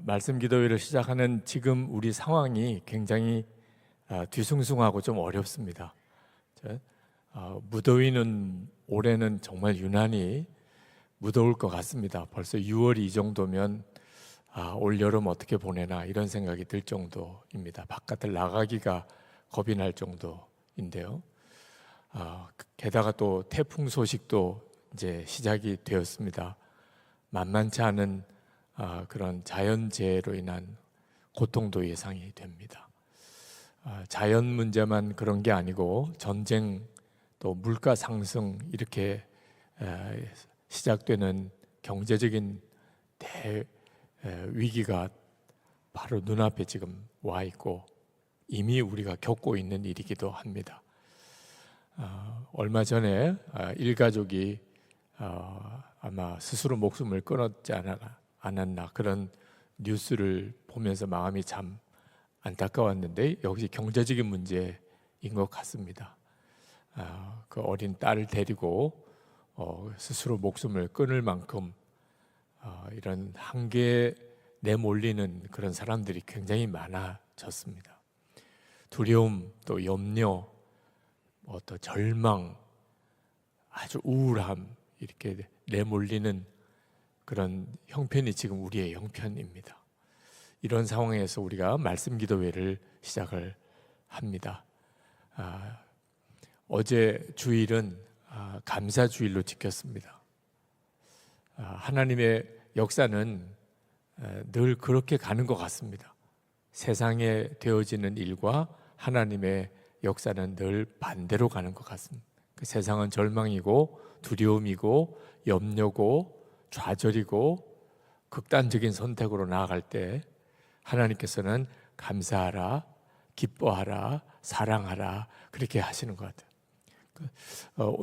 말씀 기도회를 시작하는 지금 우리 상황이 굉장히 뒤숭숭하고 좀 어렵습니다. 무더위는 올해는 정말 유난히 무더울 것 같습니다. 벌써 6월이 이 정도면 올 여름 어떻게 보내나 이런 생각이 들 정도입니다. 바깥을 나가기가 겁이 날 정도인데요. 게다가 또 태풍 소식도 이제 시작이 되었습니다. 만만치 않은 그런 자연재해로 인한 고통도 예상이 됩니다. 자연 문제만 그런 게 아니고 전쟁, 또 물가 상승 이렇게 시작되는 경제적인 위기가 바로 눈앞에 지금 와 있고 이미 우리가 겪고 있는 일이기도 합니다. 얼마 전에 일가족이 아마 스스로 목숨을 끊었지 않았나 그런 뉴스를 보면서 마음이 참 안타까웠는데 역시 경제적인 문제인 것 같습니다. 그 어린 딸을 데리고 스스로 목숨을 끊을 만큼 이런 한계에 내몰리는 그런 사람들이 굉장히 많아졌습니다. 두려움, 또 염려, 또 절망, 아주 우울함 이렇게 내몰리는 그런 형편이 지금 우리의 형편입니다. 이런 상황에서 우리가 말씀 기도회를 시작을 합니다. 어제 주일은 감사 주일로 지켰습니다. 하나님의 역사는 늘 그렇게 가는 것 같습니다. 세상에 되어지는 일과 하나님의 역사는 늘 반대로 가는 것 같습니다. 그 세상은 절망이고 두려움이고 염려고 좌절이고 극단적인 선택으로 나아갈 때 하나님께서는 감사하라, 기뻐하라, 사랑하라 그렇게 하시는 것 같아요.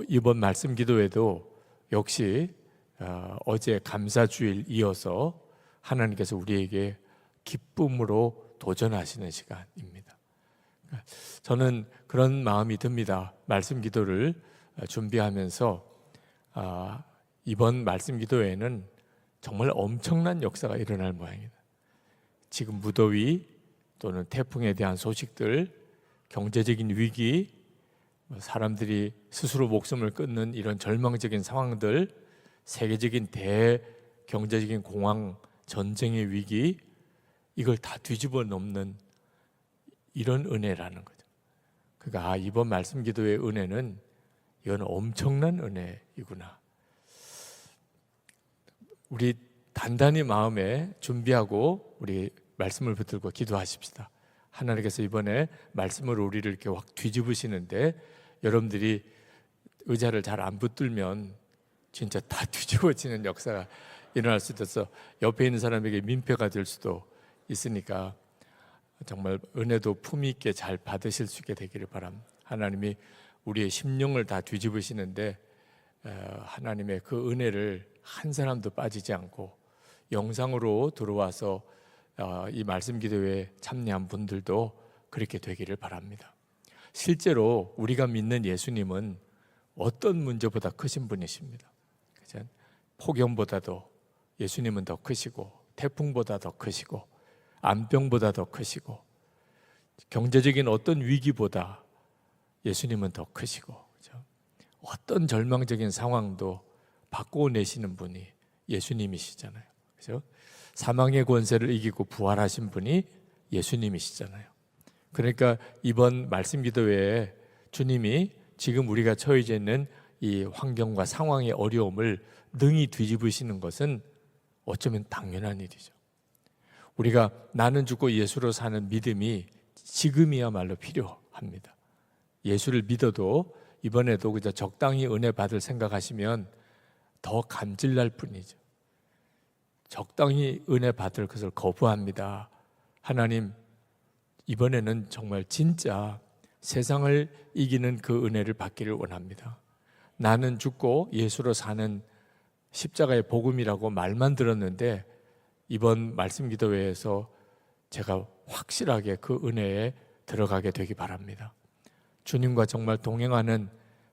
이번 말씀 기도에도 역시 어제 감사주일 이어서 하나님께서 우리에게 기쁨으로 도전하시는 시간입니다. 저는 그런 마음이 듭니다. 말씀 기도를 준비하면서 이번 말씀 기도회에는 정말 엄청난 역사가 일어날 모양이다. 지금 무더위 또는 태풍에 대한 소식들, 경제적인 위기, 사람들이 스스로 목숨을 끊는 이런 절망적인 상황들, 세계적인 대경제적인 공황, 전쟁의 위기, 이걸 다 뒤집어 놓는 이런 은혜라는 거죠. 그러니까 이번 말씀 기도의 은혜는 이건 엄청난 은혜이구나. 우리 단단히 마음에 준비하고 우리 말씀을 붙들고 기도하십시다. 하나님께서 이번에 말씀으로 우리를 이렇게 확 뒤집으시는데 여러분들이 의자를 잘 안 붙들면 진짜 다 뒤집어지는 역사가 일어날 수도 있어서 옆에 있는 사람에게 민폐가 될 수도 있으니까 정말 은혜도 품위 있게 잘 받으실 수 있게 되기를 바랍니다. 하나님이 우리의 심령을 다 뒤집으시는데 하나님의 그 은혜를 한 사람도 빠지지 않고 영상으로 들어와서 이 말씀 기도회에 참여한 분들도 그렇게 되기를 바랍니다. 실제로 우리가 믿는 예수님은 어떤 문제보다 크신 분이십니다. 폭염보다도 예수님은 더 크시고 태풍보다 더 크시고 암병보다 더 크시고 경제적인 어떤 위기보다 예수님은 더 크시고 어떤 절망적인 상황도 바꿔내시는 분이 예수님이시잖아요. 그렇죠? 사망의 권세를 이기고 부활하신 분이 예수님이시잖아요. 그러니까 이번 말씀 기도회에 주님이 지금 우리가 처해져 있는 이 환경과 상황의 어려움을 능히 뒤집으시는 것은 어쩌면 당연한 일이죠. 우리가 나는 죽고 예수로 사는 믿음이 지금이야말로 필요합니다. 예수를 믿어도 이번에도 그저 적당히 은혜 받을 생각하시면 더 감질날 뿐이죠. 적당히 은혜 받을 것을 거부합니다. 하나님, 이번에는 정말 진짜 세상을 이기는 그 은혜를 받기를 원합니다. 나는 죽고 예수로 사는 십자가의 복음이라고 말만 들었는데 이번 말씀 기도회에서 제가 확실하게 그 은혜에 들어가게 되기 바랍니다. 주님과 정말 동행하는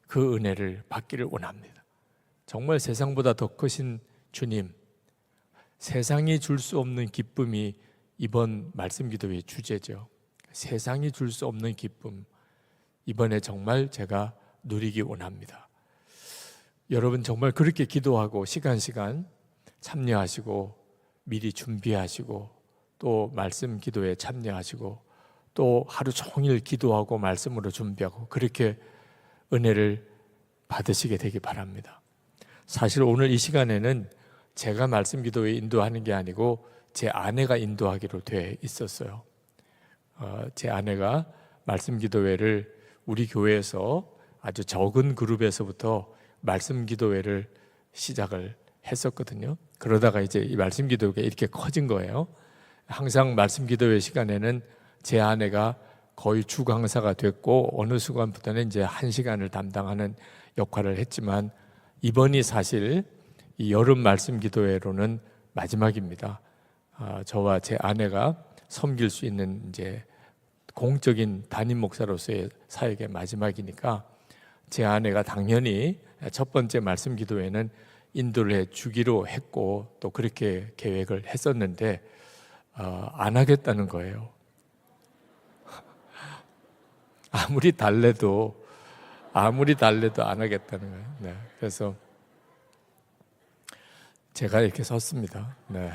그 은혜를 받기를 원합니다. 정말 세상보다 더 크신 주님, 세상이 줄 수 없는 기쁨이 이번 말씀 기도의 주제죠. 세상이 줄 수 없는 기쁨, 이번에 정말 제가 누리기 원합니다. 여러분 정말 그렇게 기도하고 시간 참여하시고 미리 준비하시고 또 말씀 기도에 참여하시고 또 하루 종일 기도하고 말씀으로 준비하고 그렇게 은혜를 받으시게 되기 바랍니다. 사실 오늘 이 시간에는 제가 말씀 기도에 인도하는 게 아니고 제 아내가 인도하기로 돼 있었어요. 제 아내가 말씀 기도회를 우리 교회에서 아주 적은 그룹에서부터 말씀 기도회를 시작을 했었거든요. 그러다가 이제 이 말씀 기도회가 이렇게 커진 거예요. 항상 말씀 기도회 시간에는 제 아내가 거의 주 강사가 됐고 어느 순간부터는 이제 1시간을 담당하는 역할을 했지만 이번이 사실 이 여름 말씀 기도회로는 마지막입니다. 저와 제 아내가 섬길 수 있는 이제 공적인 담임 목사로서의 사역의 마지막이니까 제 아내가 당연히 첫 번째 말씀 기도회는 인도를 해 주기로 했고 또 그렇게 계획을 했었는데 안 하겠다는 거예요. 아무리 달래도 안 하겠다는 거예요. 네, 그래서 제가 이렇게 섰습니다. 네.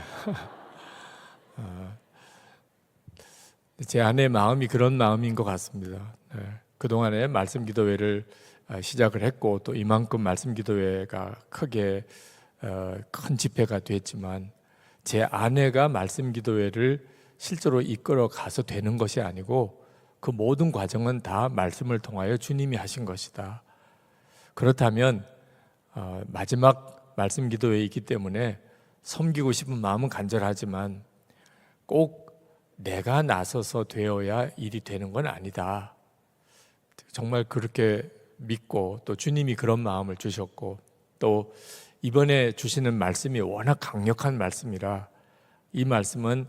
제 아내의 마음이 그런 마음인 것 같습니다. 네. 그동안에 말씀 기도회를 시작을 했고 또 이만큼 말씀 기도회가 크게 큰 집회가 됐지만 제 아내가 말씀 기도회를 실제로 이끌어 가서 되는 것이 아니고 그 모든 과정은 다 말씀을 통하여 주님이 하신 것이다. 그렇다면 마지막 말씀 기도회이기 때문에 섬기고 싶은 마음은 간절하지만 꼭 내가 나서서 되어야 일이 되는 건 아니다. 정말 그렇게 믿고 또 주님이 그런 마음을 주셨고 또 이번에 주시는 말씀이 워낙 강력한 말씀이라 이 말씀은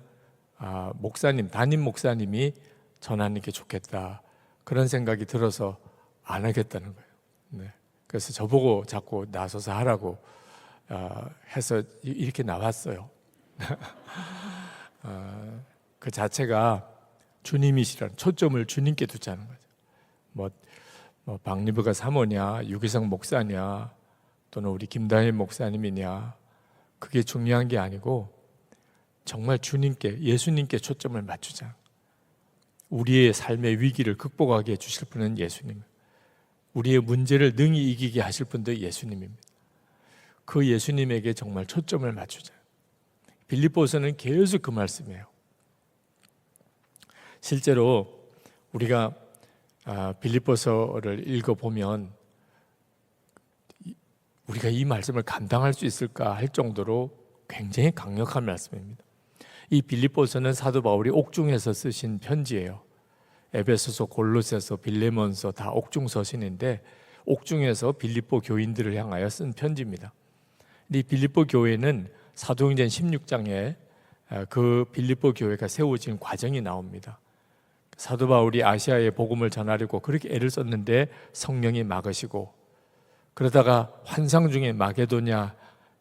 담임 목사님이 전하는 게 좋겠다 그런 생각이 들어서 안 하겠다는 거예요. 네. 그래서 저보고 자꾸 나서서 하라고 해서 이렇게 나왔어요. 그 자체가 주님이시라는 초점을 주님께 두자는 거죠. 뭐 박리브가 사모냐, 유기성 목사냐, 또는 우리 김다혜 목사님이냐, 그게 중요한 게 아니고 정말 주님께, 예수님께 초점을 맞추자. 우리의 삶의 위기를 극복하게 해주실 분은 예수님, 우리의 문제를 능히 이기게 하실 분도 예수님입니다. 그 예수님에게 정말 초점을 맞추자. 빌립보서는 계속 그 말씀이에요. 실제로 우리가 빌립보서를 읽어보면 우리가 이 말씀을 감당할 수 있을까 할 정도로 굉장히 강력한 말씀입니다. 이 빌립보서는 사도 바울이 옥중에서 쓰신 편지예요. 에베소서, 골로새서, 빌레몬서 다 옥중 서신인데 옥중에서 빌립보 교인들을 향하여 쓴 편지입니다. 이 빌립보 교회는 사도행전 16장에 그 빌립보 교회가 세워진 과정이 나옵니다. 사도 바울이 아시아에 복음을 전하려고 그렇게 애를 썼는데 성령이 막으시고 그러다가 환상 중에 마게도냐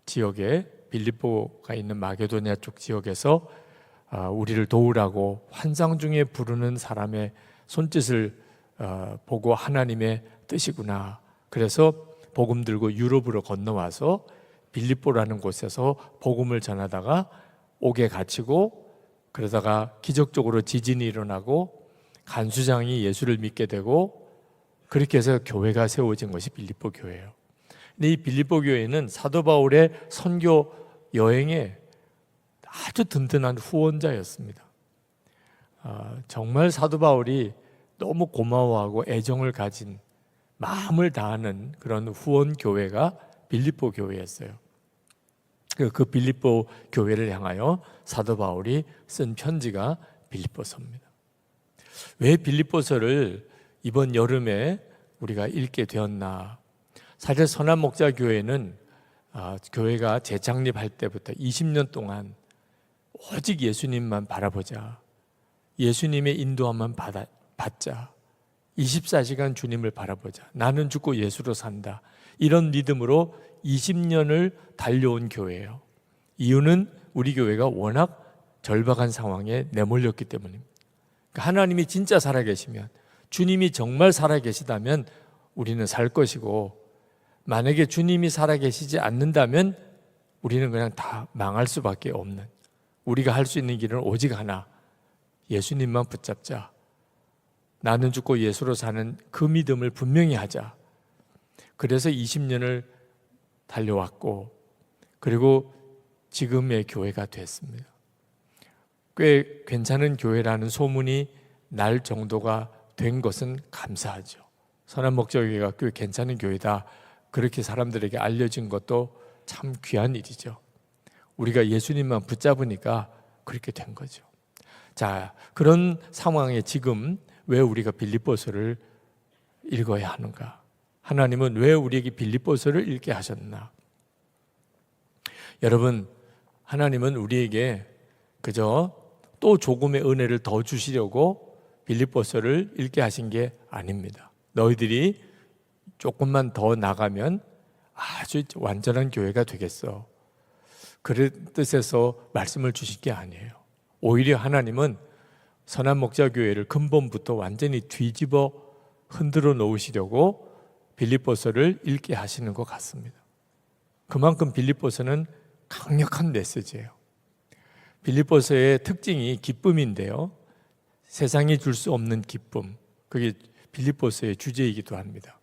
지역에 빌립보가 있는 마게도냐 쪽 지역에서 우리를 도우라고 환상 중에 부르는 사람의 손짓을 보고 하나님의 뜻이구나. 그래서 복음 들고 유럽으로 건너와서 빌립보라는 곳에서 복음을 전하다가 옥에 갇히고 그러다가 기적적으로 지진이 일어나고 간수장이 예수를 믿게 되고 그렇게 해서 교회가 세워진 것이 빌립보 교회예요. 근데 이 빌립보 교회는 사도 바울의 선교 여행에 아주 든든한 후원자였습니다. 정말 사도 바울이 너무 고마워하고 애정을 가진 마음을 다하는 그런 후원 교회가 빌립보 교회였어요. 그 빌립보 교회를 향하여 사도 바울이 쓴 편지가 빌립보서입니다. 왜 빌립보서를 이번 여름에 우리가 읽게 되었나? 사실 선한 목자 교회는 교회가 재창립할 때부터 20년 동안 오직 예수님만 바라보자, 예수님의 인도함만 받자, 24시간 주님을 바라보자, 나는 죽고 예수로 산다, 이런 믿음으로 20년을 달려온 교회예요. 이유는 우리 교회가 워낙 절박한 상황에 내몰렸기 때문입니다. 그러니까 하나님이 진짜 살아계시면, 주님이 정말 살아계시다면 우리는 살 것이고, 만약에 주님이 살아계시지 않는다면 우리는 그냥 다 망할 수밖에 없는, 우리가 할 수 있는 길은 오직 하나, 예수님만 붙잡자. 나는 죽고 예수로 사는 그 믿음을 분명히 하자. 그래서 20년을 달려왔고, 그리고 지금의 교회가 됐습니다. 꽤 괜찮은 교회라는 소문이 날 정도가 된 것은 감사하죠. 선한목자교회가 꽤 괜찮은 교회다, 그렇게 사람들에게 알려진 것도 참 귀한 일이죠. 우리가 예수님만 붙잡으니까 그렇게 된 거죠. 자, 그런 상황에 지금 왜 우리가 빌립보서를 읽어야 하는가? 하나님은 왜 우리에게 빌립보서를 읽게 하셨나? 여러분, 하나님은 우리에게 그저 또 조금의 은혜를 더 주시려고 빌립보서를 읽게 하신 게 아닙니다. 너희들이 조금만 더 나가면 아주 완전한 교회가 되겠어, 그런 뜻에서 말씀을 주실 게 아니에요. 오히려 하나님은 선한목자교회를 근본부터 완전히 뒤집어 흔들어 놓으시려고 빌립보서를 읽게 하시는 것 같습니다. 그만큼 빌립보서는 강력한 메시지예요. 빌립보서의 특징이 기쁨인데요, 세상이 줄 수 없는 기쁨, 그게 빌립보서의 주제이기도 합니다.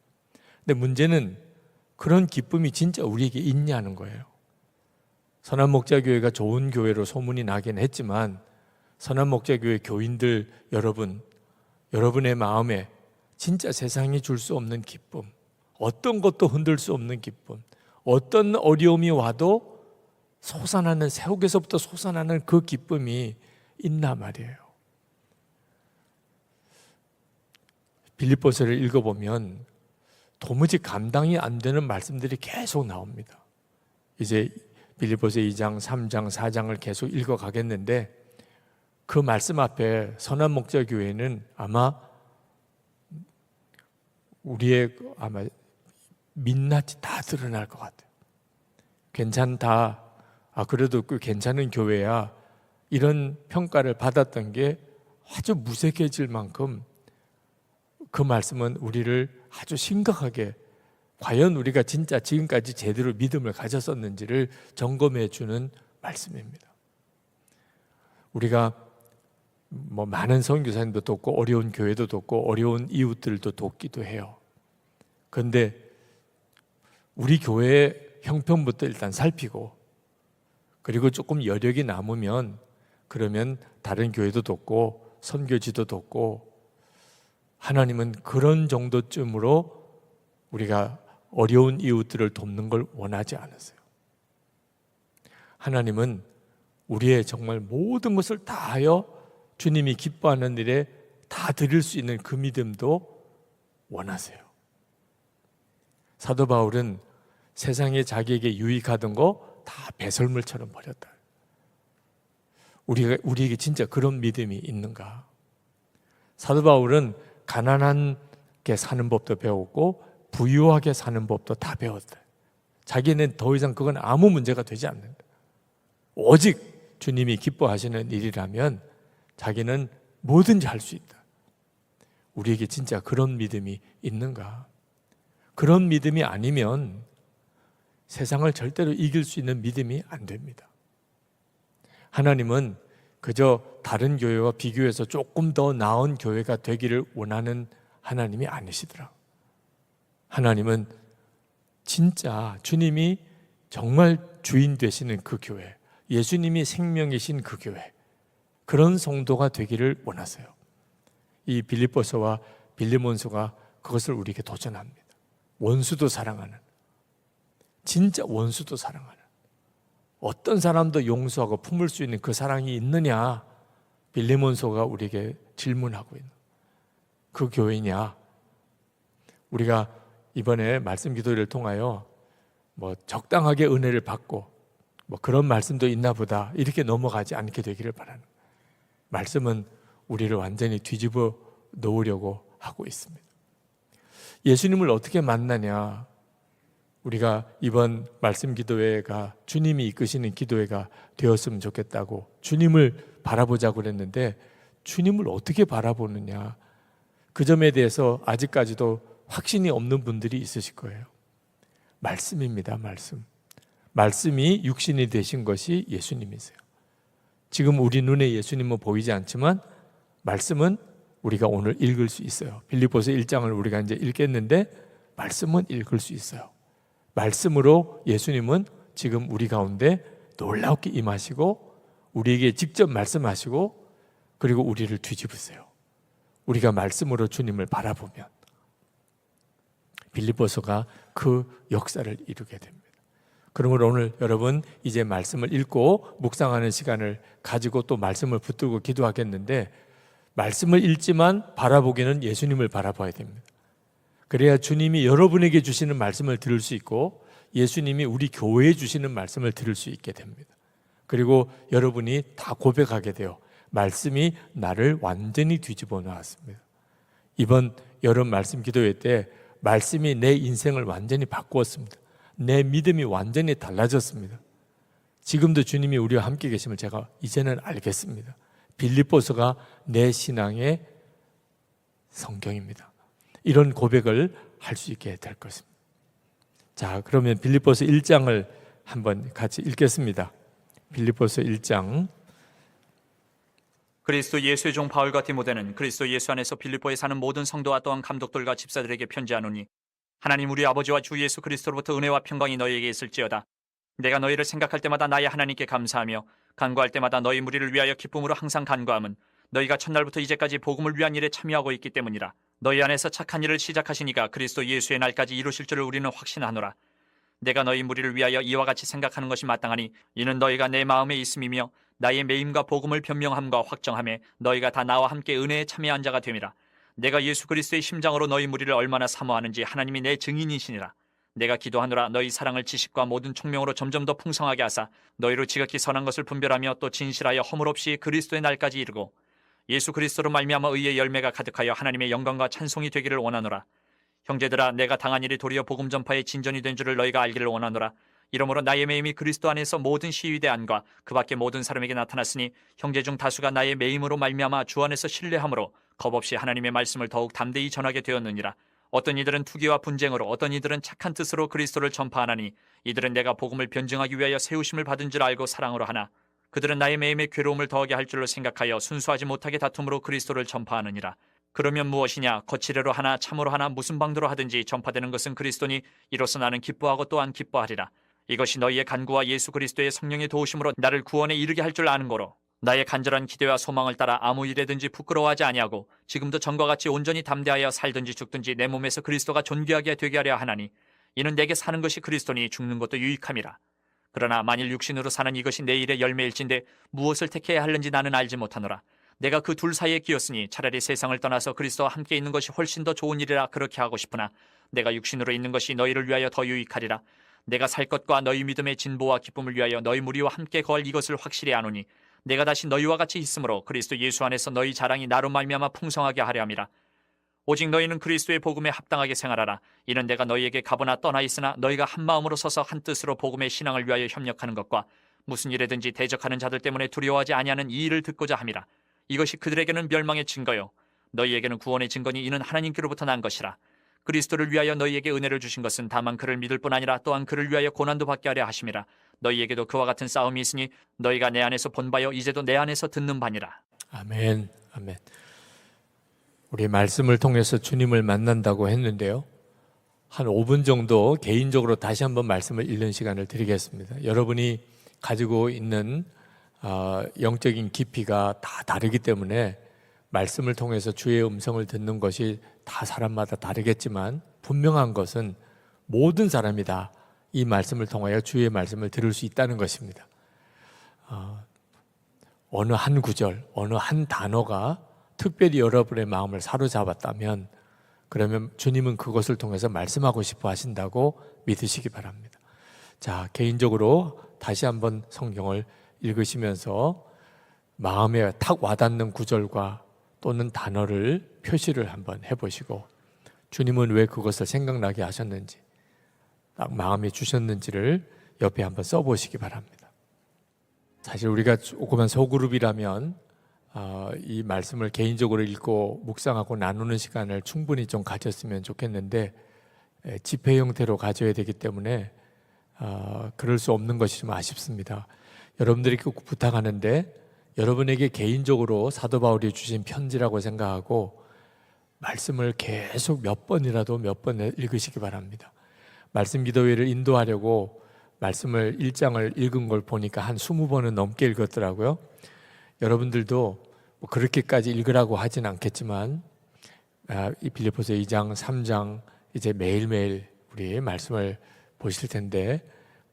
근데 문제는 그런 기쁨이 진짜 우리에게 있냐는 거예요. 선한목자교회가 좋은 교회로 소문이 나긴 했지만, 선한목자교회 교인들 여러분, 여러분의 마음에 진짜 세상이 줄 수 없는 기쁨, 어떤 것도 흔들 수 없는 기쁨, 어떤 어려움이 와도 솟아나는, 새옥에서부터 솟아나는 그 기쁨이 있나 말이에요. 빌립보서를 읽어보면 도무지 감당이 안 되는 말씀들이 계속 나옵니다. 이제 빌립보서 2장, 3장, 4장을 계속 읽어가겠는데, 그 말씀 앞에 선한목자교회는 아마 우리의 민낯이 다 드러날 것 같아요. 괜찮다, 그래도 꽤 괜찮은 교회야, 이런 평가를 받았던 게 아주 무색해질 만큼 그 말씀은 우리를 아주 심각하게, 과연 우리가 진짜 지금까지 제대로 믿음을 가졌었는지를 점검해 주는 말씀입니다. 우리가 많은 선교사님도 돕고 어려운 교회도 돕고 어려운 이웃들도 돕기도 해요. 그런데 우리 교회의 형편부터 일단 살피고, 그리고 조금 여력이 남으면 그러면 다른 교회도 돕고 선교지도 돕고, 하나님은 그런 정도쯤으로 우리가 어려운 이웃들을 돕는 걸 원하지 않으세요. 하나님은 우리의 정말 모든 것을 다하여 주님이 기뻐하는 일에 다 드릴 수 있는 그 믿음도 원하세요. 사도 바울은 세상에 자기에게 유익하던 거 다 배설물처럼 버렸다. 우리에게 진짜 그런 믿음이 있는가? 사도 바울은 가난하게 사는 법도 배웠고 부유하게 사는 법도 다 배웠다. 자기는 더 이상 그건 아무 문제가 되지 않는다. 오직 주님이 기뻐하시는 일이라면 자기는 뭐든지 할 수 있다. 우리에게 진짜 그런 믿음이 있는가? 그런 믿음이 아니면 세상을 절대로 이길 수 있는 믿음이 안 됩니다. 하나님은 그저 다른 교회와 비교해서 조금 더 나은 교회가 되기를 원하는 하나님이 아니시더라. 하나님은 진짜 주님이 정말 주인 되시는 그 교회, 예수님이 생명이신 그 교회, 그런 성도가 되기를 원하세요. 이 빌립보서와 빌레몬서가 그것을 우리에게 도전합니다. 원수도 사랑하는, 진짜 원수도 사랑하는, 어떤 사람도 용서하고 품을 수 있는 그 사랑이 있느냐, 빌레몬서가 우리에게 질문하고 있는 그 교회냐. 우리가 이번에 말씀 기도를 통하여 적당하게 은혜를 받고 그런 말씀도 있나 보다 이렇게 넘어가지 않게 되기를 바라는, 말씀은 우리를 완전히 뒤집어 놓으려고 하고 있습니다. 예수님을 어떻게 만나냐? 우리가 이번 말씀 기도회가 주님이 이끄시는 기도회가 되었으면 좋겠다고 주님을 바라보자고 그랬는데 주님을 어떻게 바라보느냐, 그 점에 대해서 아직까지도 확신이 없는 분들이 있으실 거예요. 말씀입니다. 말씀이 육신이 되신 것이 예수님이세요. 지금 우리 눈에 예수님은 보이지 않지만 말씀은 우리가 오늘 읽을 수 있어요. 빌립보서 1장을 우리가 이제 읽겠는데 말씀은 읽을 수 있어요. 말씀으로 예수님은 지금 우리 가운데 놀랍게 임하시고 우리에게 직접 말씀하시고 그리고 우리를 뒤집으세요. 우리가 말씀으로 주님을 바라보면 빌립보서가 그 역사를 이루게 됩니다. 그러므로 오늘 여러분 이제 말씀을 읽고 묵상하는 시간을 가지고 또 말씀을 붙들고 기도하겠는데, 말씀을 읽지만 바라보기는 예수님을 바라봐야 됩니다. 그래야 주님이 여러분에게 주시는 말씀을 들을 수 있고 예수님이 우리 교회에 주시는 말씀을 들을 수 있게 됩니다. 그리고 여러분이 다 고백하게 돼요. 말씀이 나를 완전히 뒤집어 놓았습니다. 이번 여름 말씀 기도회 때 말씀이 내 인생을 완전히 바꾸었습니다. 내 믿음이 완전히 달라졌습니다. 지금도 주님이 우리와 함께 계심을 제가 이제는 알겠습니다. 빌립보서가 내 신앙의 성경입니다. 이런 고백을 할 수 있게 될 것입니다. 자, 그러면 빌립보서 1장을 한번 같이 읽겠습니다. 빌립보서 1장. 그리스도 예수의 종 바울과 디모데는 그리스도 예수 안에서 빌립보에 사는 모든 성도와 또한 감독들과 집사들에게 편지하노니, 하나님 우리 아버지와 주 예수 그리스도로부터 은혜와 평강이 너희에게 있을지어다. 내가 너희를 생각할 때마다 나의 하나님께 감사하며 간구할 때마다 너희 무리를 위하여 기쁨으로 항상 간구함은 너희가 첫날부터 이제까지 복음을 위한 일에 참여하고 있기 때문이라. 너희 안에서 착한 일을 시작하시니까 그리스도 예수의 날까지 이루실 줄을 우리는 확신하노라. 내가 너희 무리를 위하여 이와 같이 생각하는 것이 마땅하니 이는 너희가 내 마음에 있음이며 나의 매임과 복음을 변명함과 확정함에 너희가 다 나와 함께 은혜에 참여한 자가 됨이라. 내가 예수 그리스도의 심장으로 너희 무리를 얼마나 사모하는지 하나님이 내 증인이시니라. 내가 기도하노라 너희 사랑을 지식과 모든 총명으로 점점 더 풍성하게 하사 너희로 지극히 선한 것을 분별하며 또 진실하여 허물 없이 그리스도의 날까지 이르고 예수 그리스도로 말미암아 의의 열매가 가득하여 하나님의 영광과 찬송이 되기를 원하노라. 형제들아, 내가 당한 일이 도리어 복음 전파의 진전이 된 줄을 너희가 알기를 원하노라. 이러므로 나의 매임이 그리스도 안에서 모든 시위대 안과 그 밖에 모든 사람에게 나타났으니 형제 중 다수가 나의 매임으로 말미암아 주 안에서 신뢰함으로 겁없이 하나님의 말씀을 더욱 담대히 전하게 되었느니라. 어떤 이들은 투기와 분쟁으로 어떤 이들은 착한 뜻으로 그리스도를 전파하나니 이들은 내가 복음을 변증하기 위하여 세우심을 받은 줄 알고 사랑으로 하나 그들은 나의 매임에 괴로움을 더하게 할 줄로 생각하여 순수하지 못하게 다툼으로 그리스도를 전파하느니라. 그러면 무엇이냐? 거칠애로 하나 참으로 하나 무슨 방도로 하든지 전파되는 것은 그리스도니 이로써 나는 기뻐하고 또한 기뻐하리라. 이것이 너희의 간구와 예수 그리스도의 성령의 도우심으로 나를 구원에 이르게 할 줄 아는 거로 나의 간절한 기대와 소망을 따라 아무 일에든지 부끄러워하지 아니하고 지금도 전과 같이 온전히 담대하여 살든지 죽든지 내 몸에서 그리스도가 존귀하게 되게 하려 하나니 이는 내게 사는 것이 그리스도니 죽는 것도 유익함이라. 그러나 만일 육신으로 사는 이것이 내 일의 열매일진데 무엇을 택해야 하는지 나는 알지 못하노라. 내가 그 둘 사이에 끼었으니 차라리 세상을 떠나서 그리스도와 함께 있는 것이 훨씬 더 좋은 일이라 그렇게 하고 싶으나 내가 육신으로 있는 것이 너희를 위하여 더 유익하리라. 내가 살 것과 너희 믿음의 진보와 기쁨을 위하여 너희 무리와 함께 거할 이것을 확실히 아노니 내가 다시 너희와 같이 있으므로 그리스도 예수 안에서 너희 자랑이 나로 말미암아 풍성하게 하려 함이라. 오직 너희는 그리스도의 복음에 합당하게 생활하라. 이는 내가 너희에게 가보나 떠나 있으나 너희가 한 마음으로 서서 한 뜻으로 복음의 신앙을 위하여 협력하는 것과 무슨 일에든지 대적하는 자들 때문에 두려워하지 아니하는 이 일을 듣고자 함이라. 이것이 그들에게는 멸망의 증거요 너희에게는 구원의 증거니 이는 하나님께로부터 난 것이라. 그리스도를 위하여 너희에게 은혜를 주신 것은 다만 그를 믿을 뿐 아니라 또한 그를 위하여 고난도 받게 하려 하심이라. 너희에게도 그와 같은 싸움이 있으니 너희가 내 안에서 본 바요 이제도 내 안에서 듣는 바니라. 아멘. 아멘. 우리 말씀을 통해서 주님을 만난다고 했는데요, 한 5분 정도 개인적으로 다시 한번 말씀을 읽는 시간을 드리겠습니다. 여러분이 가지고 있는 영적인 깊이가 다 다르기 때문에 말씀을 통해서 주의 음성을 듣는 것이 다 사람마다 다르겠지만 분명한 것은 모든 사람이 다 이 말씀을 통하여 주의 말씀을 들을 수 있다는 것입니다. 어느 한 구절, 어느 한 단어가 특별히 여러분의 마음을 사로잡았다면 그러면 주님은 그것을 통해서 말씀하고 싶어 하신다고 믿으시기 바랍니다. 자, 개인적으로 다시 한번 성경을 읽으시면서 마음에 탁 와닿는 구절과 또는 단어를 표시를 한번 해보시고 주님은 왜 그것을 생각나게 하셨는지 딱 마음에 주셨는지를 옆에 한번 써보시기 바랍니다. 사실 우리가 조그만 소그룹이라면 이 말씀을 개인적으로 읽고 묵상하고 나누는 시간을 충분히 좀 가졌으면 좋겠는데 집회 형태로 가져야 되기 때문에 그럴 수 없는 것이 좀 아쉽습니다. 여러분들이 꼭 부탁하는데 여러분에게 개인적으로 사도 바울이 주신 편지라고 생각하고 말씀을 계속 몇 번 읽으시기 바랍니다. 말씀 기도회를 인도하려고 말씀을 1장을 읽은 걸 보니까 한 20번은 넘게 읽었더라고요. 여러분들도 뭐 그렇게까지 읽으라고 하진 않겠지만 이 빌립보서 2장, 3장 이제 매일매일 우리 말씀을 보실 텐데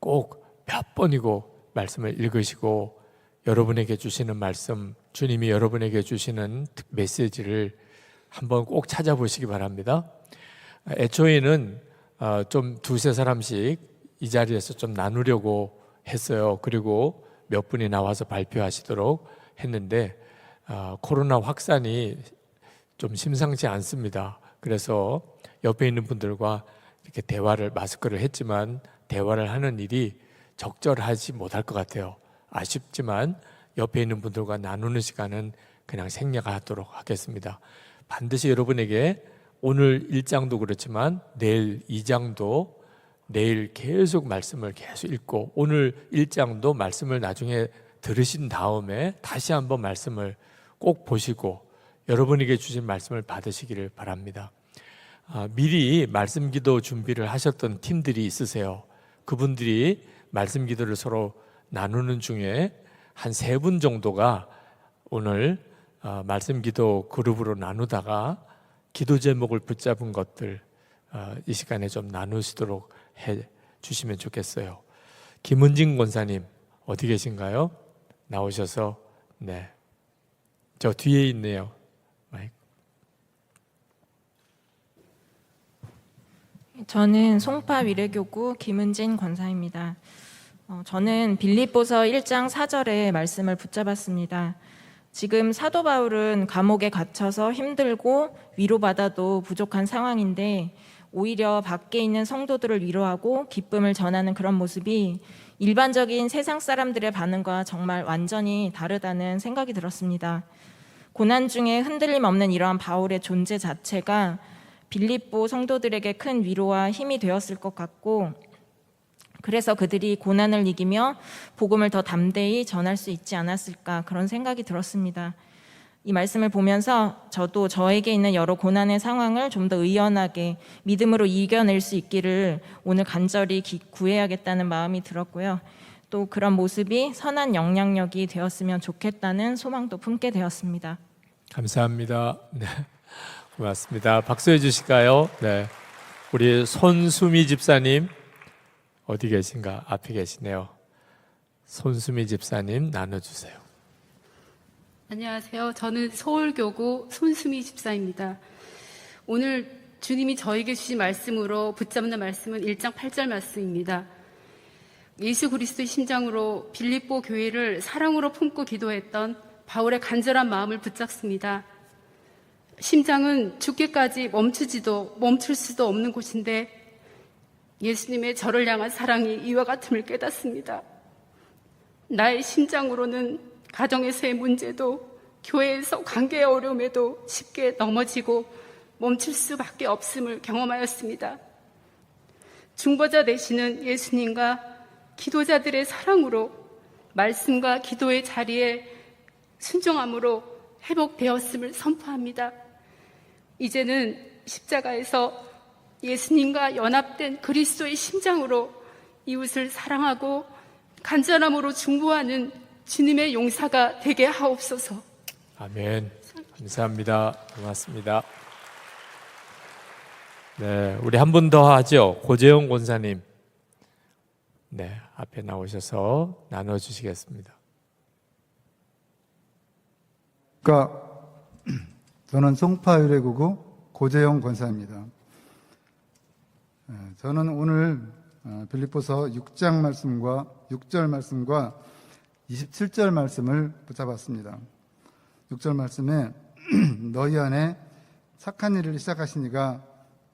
꼭 몇 번이고 말씀을 읽으시고 여러분에게 주시는 말씀, 주님이 여러분에게 주시는 메시지를 한번 꼭 찾아보시기 바랍니다. 애초에는 좀 두세 사람씩 이 자리에서 좀 나누려고 했어요. 그리고 몇 분이 나와서 발표하시도록 했는데 코로나 확산이 좀 심상치 않습니다. 그래서 옆에 있는 분들과 이렇게 마스크를 했지만 대화를 하는 일이 적절하지 못할 것 같아요. 아쉽지만 옆에 있는 분들과 나누는 시간은 그냥 생략하도록 하겠습니다. 반드시 여러분에게 오늘 1장도 그렇지만 내일 2장도 내일 계속 말씀을 계속 읽고 오늘 1장도 말씀을 나중에 들으신 다음에 다시 한번 말씀을 꼭 보시고 여러분에게 주신 말씀을 받으시기를 바랍니다. 미리 말씀 기도 준비를 하셨던 팀들이 있으세요. 그분들이 말씀 기도를 서로 나누는 중에 한 3분 정도가 오늘 말씀 기도 그룹으로 나누다가 기도 제목을 붙잡은 것들 이 시간에 좀 나누시도록 해 주시면 좋겠어요. 김은진 권사님 어디 계신가요? 나오셔서 네, 저 뒤에 있네요. 저는 송파 위례교구 김은진 권사입니다. 저는 빌립보서 1장 4절의 말씀을 붙잡았습니다. 지금 사도 바울은 감옥에 갇혀서 힘들고 위로받아도 부족한 상황인데 오히려 밖에 있는 성도들을 위로하고 기쁨을 전하는 그런 모습이 일반적인 세상 사람들의 반응과 정말 완전히 다르다는 생각이 들었습니다. 고난 중에 흔들림 없는 이러한 바울의 존재 자체가 빌립보 성도들에게 큰 위로와 힘이 되었을 것 같고 그래서 그들이 고난을 이기며 복음을 더 담대히 전할 수 있지 않았을까 그런 생각이 들었습니다. 이 말씀을 보면서 저도 저에게 있는 여러 고난의 상황을 좀 더 의연하게 믿음으로 이겨낼 수 있기를 오늘 간절히 구해야겠다는 마음이 들었고요. 또 그런 모습이 선한 영향력이 되었으면 좋겠다는 소망도 품게 되었습니다. 감사합니다. 네, 고맙습니다. 박수해 주실까요? 네, 우리 손수미 집사님 어디 계신가? 앞에 계시네요. 손수미 집사님 나눠주세요. 안녕하세요. 저는 서울교구 손수미 집사입니다. 오늘 주님이 저에게 주신 말씀으로 붙잡는 말씀은 1장 8절 말씀입니다. 예수 그리스도의 심장으로 빌립보 교회를 사랑으로 품고 기도했던 바울의 간절한 마음을 붙잡습니다. 심장은 죽기까지 멈출 수도 없는 곳인데 예수님의 저를 향한 사랑이 이와 같음을 깨닫습니다. 나의 심장으로는 가정에서의 문제도 교회에서 관계의 어려움에도 쉽게 넘어지고 멈출 수밖에 없음을 경험하였습니다. 중보자 되시는 예수님과 기도자들의 사랑으로 말씀과 기도의 자리에 순종함으로 회복되었음을 선포합니다. 이제는 십자가에서 예수님과 연합된 그리스도의 심장으로 이웃을 사랑하고 간절함으로 중보하는 주님의 용사가 되게 하옵소서. 아멘. 감사합니다. 고맙습니다. 네, 우리 한 분 더 하죠. 고재영 권사님. 네, 앞에 나오셔서 나눠주시겠습니다. 저는 송파 위례구구 고재영 권사입니다. 저는 오늘 빌립보서 6장 말씀과 6절 말씀과 27절 말씀을 붙잡았습니다. 6절 말씀에 너희 안에 착한 일을 시작하시니가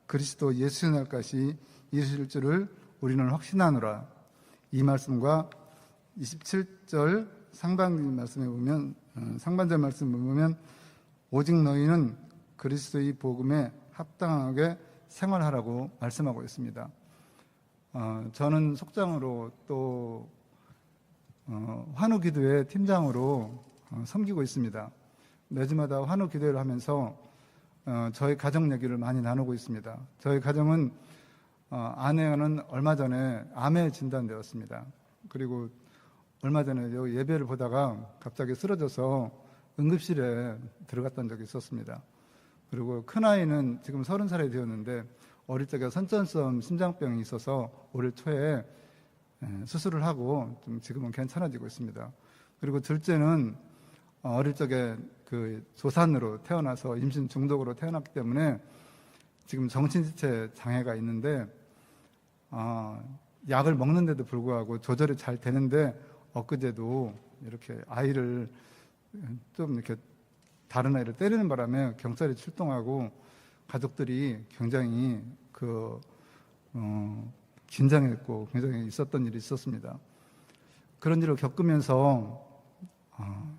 그리스도 예수의 날까지 이르실 줄을 우리는 확신하노라. 이 말씀과 27절 상반절 말씀에 보면 오직 너희는 그리스도의 복음에 합당하게 생활하라고 말씀하고 있습니다. 저는 속장으로 또 환우기도회 팀장으로 섬기고 있습니다. 매주마다 환우기도회를 하면서 저희 가정 얘기를 많이 나누고 있습니다. 저희 가정은 아내는 얼마 전에 암에 진단되었습니다. 그리고 얼마 전에 여기 예배를 보다가 갑자기 쓰러져서 응급실에 들어갔던 적이 있었습니다. 그리고 큰아이는 지금 30살이 되었는데 어릴 적에 선천성 심장병이 있어서 올 초에 수술을 하고 좀 지금은 괜찮아지고 있습니다. 그리고 둘째는 어릴 적에 그 조산으로 태어나서 임신 중독으로 태어났기 때문에 지금 정신지체 장애가 있는데 약을 먹는데도 불구하고 조절이 잘 되는데 엊그제도 이렇게 아이를 좀 이렇게 다른 아이를 때리는 바람에 경찰이 출동하고 가족들이 굉장히 긴장했고 굉장히 있었던 일이 있었습니다. 그런 일을 겪으면서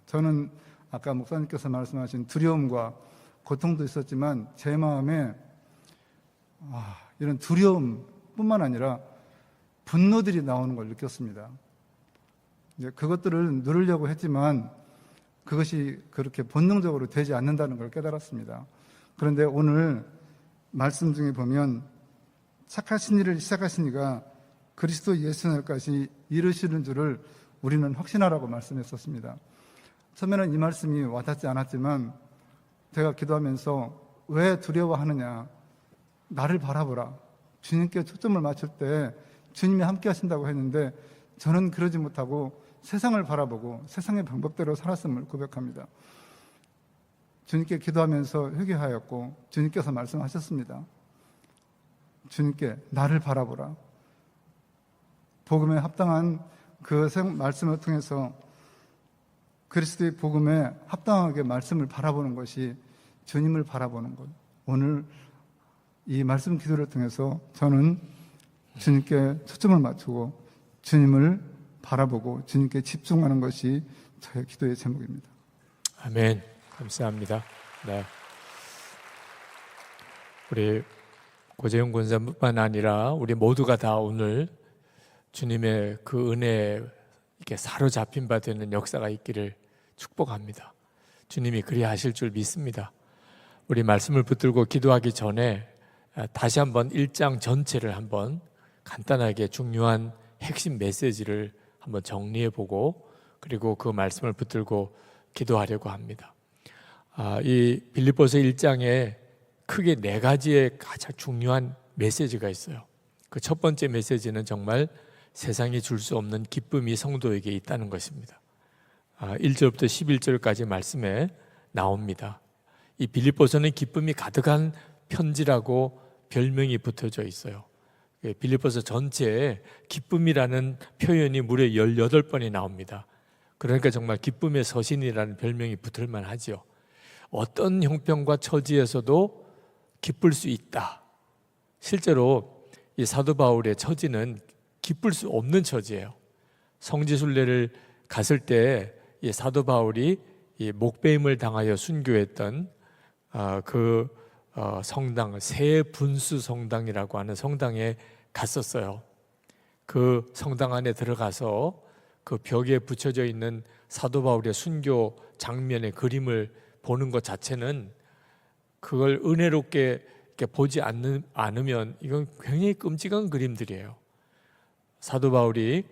저는 아까 목사님께서 말씀하신 두려움과 고통도 있었지만 제 마음에 이런 두려움뿐만 아니라 분노들이 나오는 걸 느꼈습니다. 그것들을 누르려고 했지만 그것이 그렇게 본능적으로 되지 않는다는 걸 깨달았습니다. 그런데 오늘 말씀 중에 보면 착하신 일을 시작하신 이가 그리스도 예수날까지 이루시는 줄을 우리는 확신하라고 말씀했었습니다. 처음에는 이 말씀이 와닿지 않았지만 제가 기도하면서 왜 두려워하느냐, 나를 바라보라, 주님께 초점을 맞출 때 주님이 함께 하신다고 했는데 저는 그러지 못하고 세상을 바라보고 세상의 방법대로 살았음을 고백합니다. 주님께 기도하면서 회개하였고 주님께서 말씀하셨습니다. 주님께 나를 바라보라. 복음에 합당한 그 말씀을 통해서 그리스도의 복음에 합당하게 말씀을 바라보는 것이 주님을 바라보는 것. 오늘 이 말씀 기도를 통해서 저는 주님께 초점을 맞추고 주님을 바라보고 주님께 집중하는 것이 저의 기도의 제목입니다. 아멘. 감사합니다. 네. 우리 고재용 권사뿐만 아니라 우리 모두가 다 오늘 주님의 그 은혜에 이렇게 사로잡힌 바 되는 역사가 있기를 축복합니다. 주님이 그리하실 줄 믿습니다. 우리 말씀을 붙들고 기도하기 전에 다시 한번 1장 전체를 한번 간단하게 중요한 핵심 메시지를 한번 정리해보고 그리고 그 말씀을 붙들고 기도하려고 합니다. 이 빌립보서 1장에 크게 4가지의 가장 중요한 메시지가 있어요. 그 첫 번째 메시지는 정말 세상이 줄 수 없는 기쁨이 성도에게 있다는 것입니다. 1절부터 11절까지 말씀에 나옵니다. 이 빌립보서는 기쁨이 가득한 편지라고 별명이 붙어져 있어요. 빌립보서 전체에 기쁨이라는 표현이 무려 18번이 나옵니다. 그러니까 정말 기쁨의 서신이라는 별명이 붙을 만하죠. 어떤 형편과 처지에서도 기쁠 수 있다. 실제로 이 사도 바울의 처지는 기쁠 수 없는 처지예요. 성지순례를 갔을 때 이 사도 바울이 이 목배임을 당하여 순교했던 성당, 세분수 성당이라고 하는 성당에 갔었어요. 그 성당 안에 들어가서 그 벽에 붙여져 있는 사도 바울의 순교 장면의 그림을 보는 것 자체는 그걸 은혜롭게 이렇게 보지 않으면 이건 굉장히 끔찍한 그림들이에요. 사도 바울이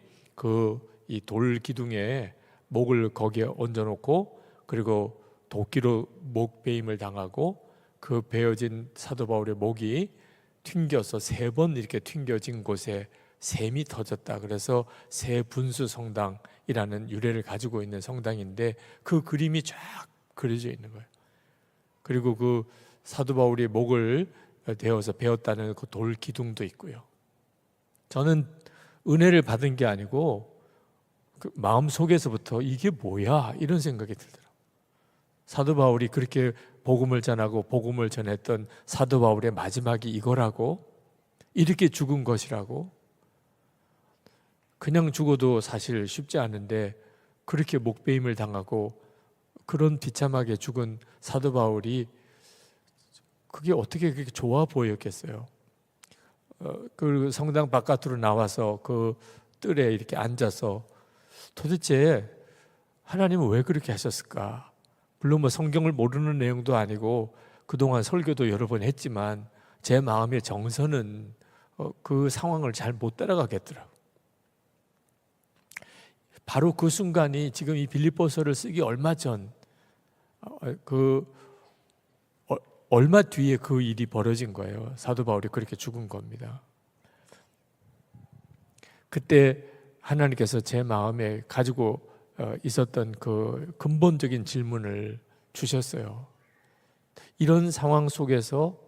이 돌 기둥에 목을 거기에 얹어놓고 그리고 도끼로 목베임을 당하고 그 베어진 사도 바울의 목이 튕겨서 3번 이렇게 튕겨진 곳에 샘이 터졌다. 그래서 세분수 성당이라는 유래를 가지고 있는 성당인데 그 그림이 쫙 그려져 있는 거예요. 그리고 그 사도 바울이 목을 대어서 베었다는 그 돌 기둥도 있고요. 저는 은혜를 받은 게 아니고 그 마음 속에서부터 이게 뭐야 이런 생각이 들더라고요. 사도 바울이 그렇게 복음을 전하고 복음을 전했던 사도 바울의 마지막이 이거라고, 이렇게 죽은 것이라고, 그냥 죽어도 사실 쉽지 않은데 그렇게 목베임을 당하고 그런 비참하게 죽은 사도 바울이 그게 어떻게 그렇게 좋아 보였겠어요. 그 성당 바깥으로 나와서 그 뜰에 이렇게 앉아서 도대체 하나님은 왜 그렇게 하셨을까? 물론 뭐 성경을 모르는 내용도 아니고 그동안 설교도 여러 번 했지만 제 마음의 정서는 그 상황을 잘 못 따라가겠더라고요. 바로 그 순간이 지금 이 빌립보서를 쓰기 얼마 전, 얼마 뒤에 그 일이 벌어진 거예요. 사도 바울이 그렇게 죽은 겁니다. 그때 하나님께서 제 마음에 가지고 있었던 그 근본적인 질문을 주셨어요. 이런 상황 속에서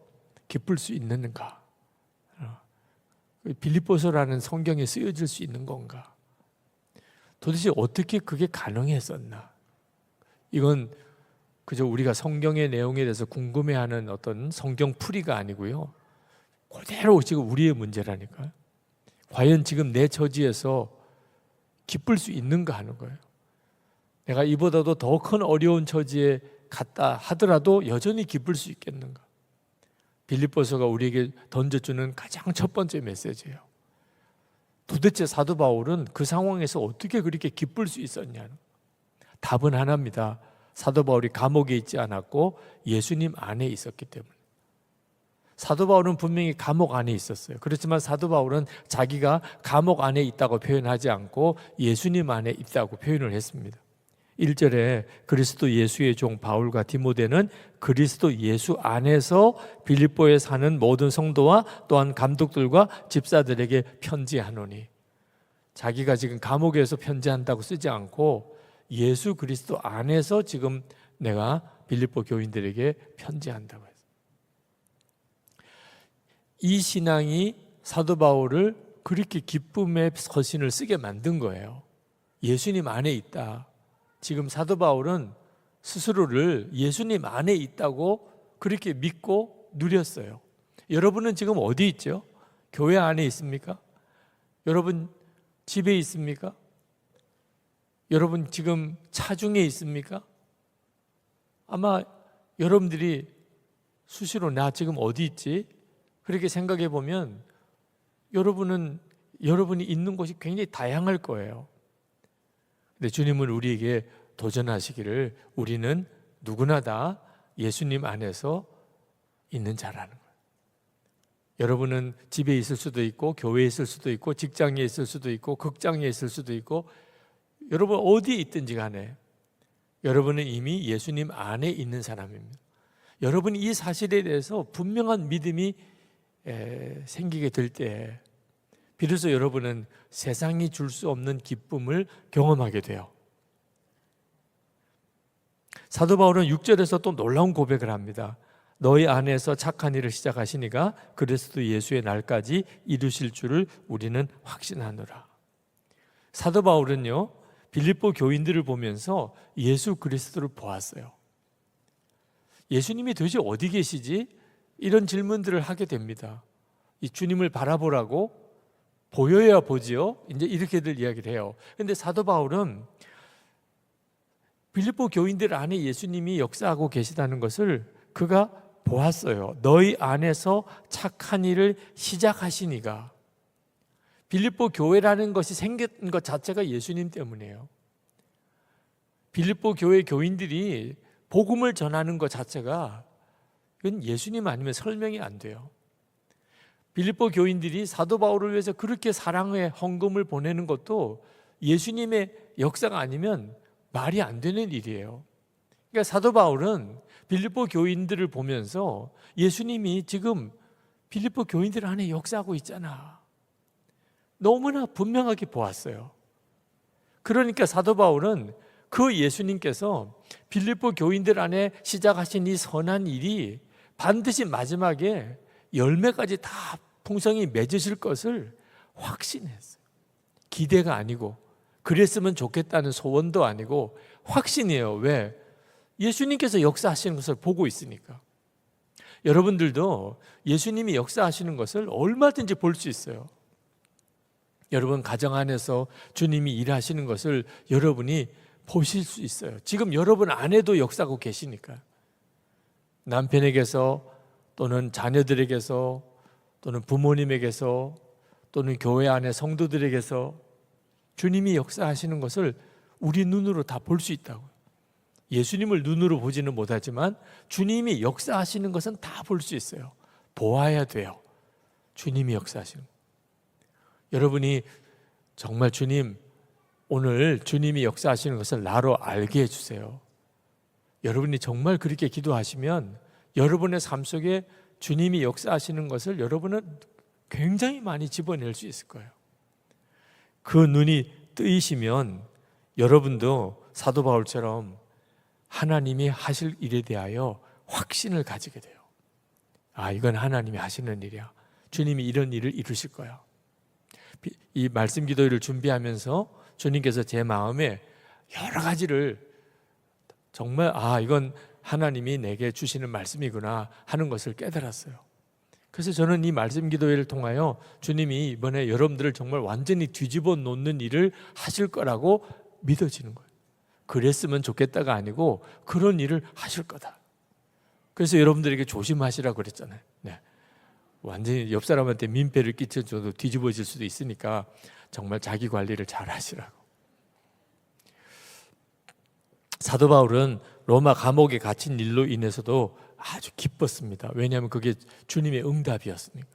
기쁠 수 있는가? 빌립보서라는 성경에 쓰여질 수 있는 건가? 도대체 어떻게 그게 가능했었나? 이건 그저 우리가 성경의 내용에 대해서 궁금해하는 어떤 성경 풀이가 아니고요. 그대로 지금 우리의 문제라니까요. 과연 지금 내 처지에서 기쁠 수 있는가 하는 거예요. 내가 이보다도 더 큰 어려운 처지에 갔다 하더라도 여전히 기쁠 수 있겠는가? 빌립보서가 우리에게 던져주는 가장 첫 번째 메시지예요. 도대체 사도 바울은 그 상황에서 어떻게 그렇게 기쁠 수 있었냐는 답은 하나입니다. 사도 바울이 감옥에 있지 않았고 예수님 안에 있었기 때문에. 사도 바울은 분명히 감옥 안에 있었어요. 그렇지만 사도 바울은 자기가 감옥 안에 있다고 표현하지 않고 예수님 안에 있다고 표현을 했습니다. 1절에 그리스도 예수의 종 바울과 디모데는 그리스도 예수 안에서 빌립보에 사는 모든 성도와 또한 감독들과 집사들에게 편지하노니, 자기가 지금 감옥에서 편지한다고 쓰지 않고 예수 그리스도 안에서 지금 내가 빌립보 교인들에게 편지한다고 했어요. 이 신앙이 사도 바울을 그렇게 기쁨의 서신을 쓰게 만든 거예요. 예수님 안에 있다. 지금 사도 바울은 스스로를 예수님 안에 있다고 그렇게 믿고 누렸어요. 여러분은 지금 어디 있죠? 교회 안에 있습니까? 여러분 집에 있습니까? 여러분 지금 차 중에 있습니까? 아마 여러분들이 수시로 나 지금 어디 있지? 그렇게 생각해 보면 여러분이 있는 곳이 굉장히 다양할 거예요. 근데 주님은 우리에게 도전하시기를 우리는 누구나 다 예수님 안에서 있는 자라는 거예요. 여러분은 집에 있을 수도 있고 교회에 있을 수도 있고 직장에 있을 수도 있고 극장에 있을 수도 있고 여러분 어디에 있든지 간에 여러분은 이미 예수님 안에 있는 사람입니다. 여러분이 이 사실에 대해서 분명한 믿음이 생기게 될 때 비로소 여러분은 세상이 줄 수 없는 기쁨을 경험하게 돼요. 사도 바울은 6절에서 또 놀라운 고백을 합니다. 너희 안에서 착한 일을 시작하시니가 그리스도 예수의 날까지 이루실 줄을 우리는 확신하노라. 사도 바울은요, 빌립보 교인들을 보면서 예수 그리스도를 보았어요. 예수님이 도대체 어디 계시지? 이런 질문들을 하게 됩니다. 이 주님을 바라보라고 보여야 보지요. 이제 이렇게들 이야기를 해요. 그런데 사도 바울은 빌립보 교인들 안에 예수님이 역사하고 계시다는 것을 그가 보았어요. 너희 안에서 착한 일을 시작하시니가. 빌립보 교회라는 것이 생긴 것 자체가 예수님 때문이에요. 빌립보 교회 교인들이 복음을 전하는 것 자체가 이건 예수님 아니면 설명이 안 돼요. 빌립보 교인들이 사도 바울을 위해서 그렇게 사랑의 헌금을 보내는 것도 예수님의 역사가 아니면 말이 안 되는 일이에요. 그러니까 사도 바울은 빌립보 교인들을 보면서 예수님이 지금 빌립보 교인들 안에 역사하고 있잖아. 너무나 분명하게 보았어요. 그러니까 사도 바울은 그 예수님께서 빌립보 교인들 안에 시작하신 이 선한 일이 반드시 마지막에 열매까지 다 풍성히 맺으실 것을 확신했어요. 기대가 아니고 그랬으면 좋겠다는 소원도 아니고 확신이에요. 왜? 예수님께서 역사하시는 것을 보고 있으니까. 여러분들도 예수님이 역사하시는 것을 얼마든지 볼 수 있어요. 여러분 가정 안에서 주님이 일하시는 것을 여러분이 보실 수 있어요. 지금 여러분 안에도 역사하고 계시니까. 남편에게서 또는 자녀들에게서 또는 부모님에게서 또는 교회 안의 성도들에게서 주님이 역사하시는 것을 우리 눈으로 다 볼 수 있다고요. 예수님을 눈으로 보지는 못하지만 주님이 역사하시는 것은 다 볼 수 있어요. 보아야 돼요. 주님이 역사하시는 것. 여러분이 정말 주님, 오늘 주님이 역사하시는 것을 나로 알게 해주세요. 여러분이 정말 그렇게 기도하시면 여러분의 삶 속에 주님이 역사하시는 것을 여러분은 굉장히 많이 집어낼 수 있을 거예요. 그 눈이 뜨이시면 여러분도 사도 바울처럼 하나님이 하실 일에 대하여 확신을 가지게 돼요. 아, 이건 하나님이 하시는 일이야. 주님이 이런 일을 이루실 거야. 이 말씀 기도회를 준비하면서 주님께서 제 마음에 여러 가지를 정말 이건 하나님이 내게 주시는 말씀이구나 하는 것을 깨달았어요. 그래서 저는 이 말씀 기도회를 통하여 주님이 이번에 여러분들을 정말 완전히 뒤집어 놓는 일을 하실 거라고 믿어지는 거예요. 그랬으면 좋겠다가 아니고 그런 일을 하실 거다. 그래서 여러분들에게 조심하시라고 그랬잖아요. 네. 완전히 옆 사람한테 민폐를 끼쳐줘도 뒤집어질 수도 있으니까 정말 자기 관리를 잘 하시라고. 사도 바울은 로마 감옥에 갇힌 일로 인해서도 아주 기뻤습니다. 왜냐하면 그게 주님의 응답이었으니까.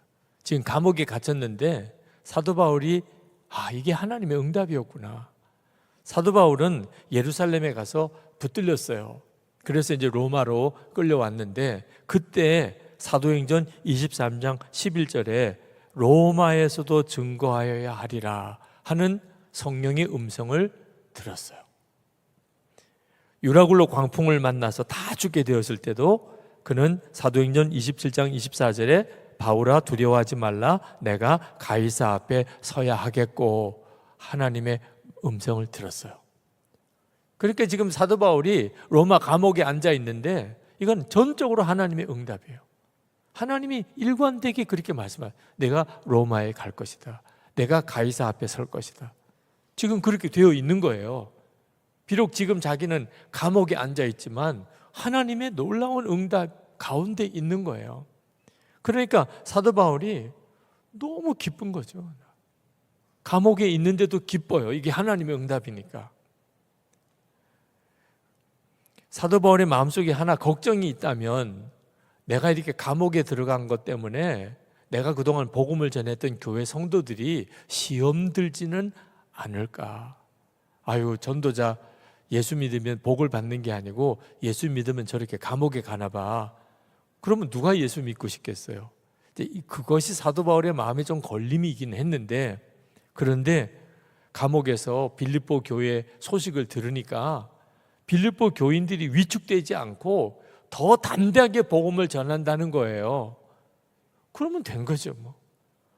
지금 감옥에 갇혔는데 사도 바울이 이게 하나님의 응답이었구나. 사도 바울은 예루살렘에 가서 붙들렸어요. 그래서 이제 로마로 끌려왔는데 그때 사도행전 23장 11절에 로마에서도 증거하여야 하리라 하는 성령의 음성을 들었어요. 유라굴로 광풍을 만나서 다 죽게 되었을 때도 그는 사도행전 27장 24절에 바울아 두려워하지 말라 내가 가이사 앞에 서야 하겠고 하나님의 음성을 들었어요. 그러니까 지금 사도 바울이 로마 감옥에 앉아 있는데 이건 전적으로 하나님의 응답이에요. 하나님이 일관되게 그렇게 말씀하세요. 내가 로마에 갈 것이다. 내가 가이사 앞에 설 것이다. 지금 그렇게 되어 있는 거예요. 비록 지금 자기는 감옥에 앉아 있지만 하나님의 놀라운 응답 가운데 있는 거예요. 그러니까 사도 바울이 너무 기쁜 거죠. 감옥에 있는데도 기뻐요. 이게 하나님의 응답이니까. 사도 바울의 마음속에 하나 걱정이 있다면 내가 이렇게 감옥에 들어간 것 때문에 내가 그동안 복음을 전했던 교회 성도들이 시험 들지는 않을까. 아유, 전도자 예수 믿으면 복을 받는 게 아니고 예수 믿으면 저렇게 감옥에 가나 봐. 그러면 누가 예수 믿고 싶겠어요? 그것이 사도 바울의 마음에 좀 걸림이긴 했는데, 그런데 감옥에서 빌립보 교회 소식을 들으니까 빌립보 교인들이 위축되지 않고 더 담대하게 복음을 전한다는 거예요. 그러면 된 거죠.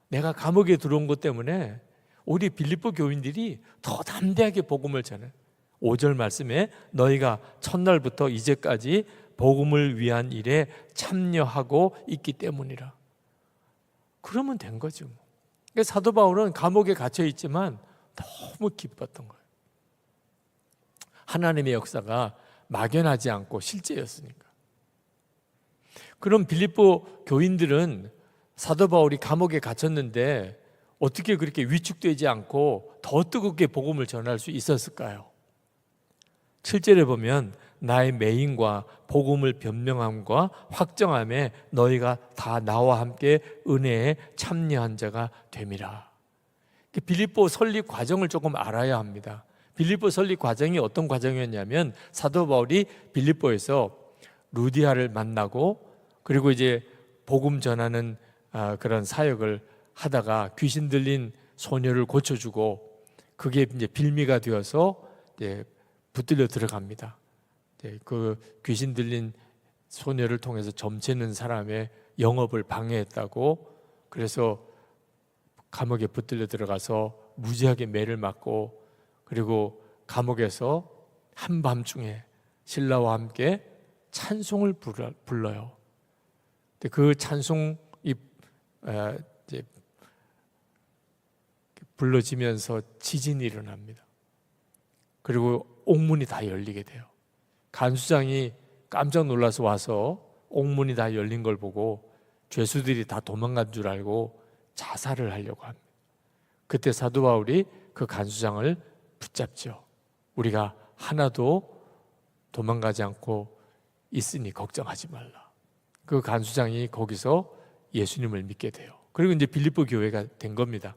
내가 감옥에 들어온 것 때문에 우리 빌립보 교인들이 더 담대하게 복음을 전해. 5절 말씀에 너희가 첫날부터 이제까지 복음을 위한 일에 참여하고 있기 때문이라. 그러면 된 거죠. 그러니까 사도 바울은 감옥에 갇혀 있지만 너무 기뻤던 거예요. 하나님의 역사가 막연하지 않고 실제였으니까. 그럼 빌립보 교인들은 사도 바울이 감옥에 갇혔는데 어떻게 그렇게 위축되지 않고 더 뜨겁게 복음을 전할 수 있었을까요? 7절에 보면 나의 매임과 복음을 변명함과 확정함에 너희가 다 나와 함께 은혜에 참여한 자가 됨이라. 빌립보 설립 과정을 조금 알아야 합니다. 빌립보 설립 과정이 어떤 과정이었냐면 사도 바울이 빌립보에서 루디아를 만나고 그리고 이제 복음 전하는 그런 사역을 하다가 귀신 들린 소녀를 고쳐주고 그게 이제 빌미가 되어서 이제 붙들려 들어갑니다. 그 귀신 들린 소녀를 통해서 점치는 사람의 영업을 방해했다고 그래서 감옥에 붙들려 들어가서 무지하게 매를 맞고 그리고 감옥에서 한밤중에 신라와 함께 찬송을 불러요. 그 찬송이 불러지면서 지진이 일어납니다. 그리고 옥문이 다 열리게 돼요. 간수장이 깜짝 놀라서 와서 옥문이 다 열린 걸 보고 죄수들이 다 도망간 줄 알고 자살을 하려고 합니다. 그때 사도 바울이 그 간수장을 붙잡죠. 우리가 하나도 도망가지 않고 있으니 걱정하지 말라. 그 간수장이 거기서 예수님을 믿게 돼요. 그리고 이제 빌립보 교회가 된 겁니다.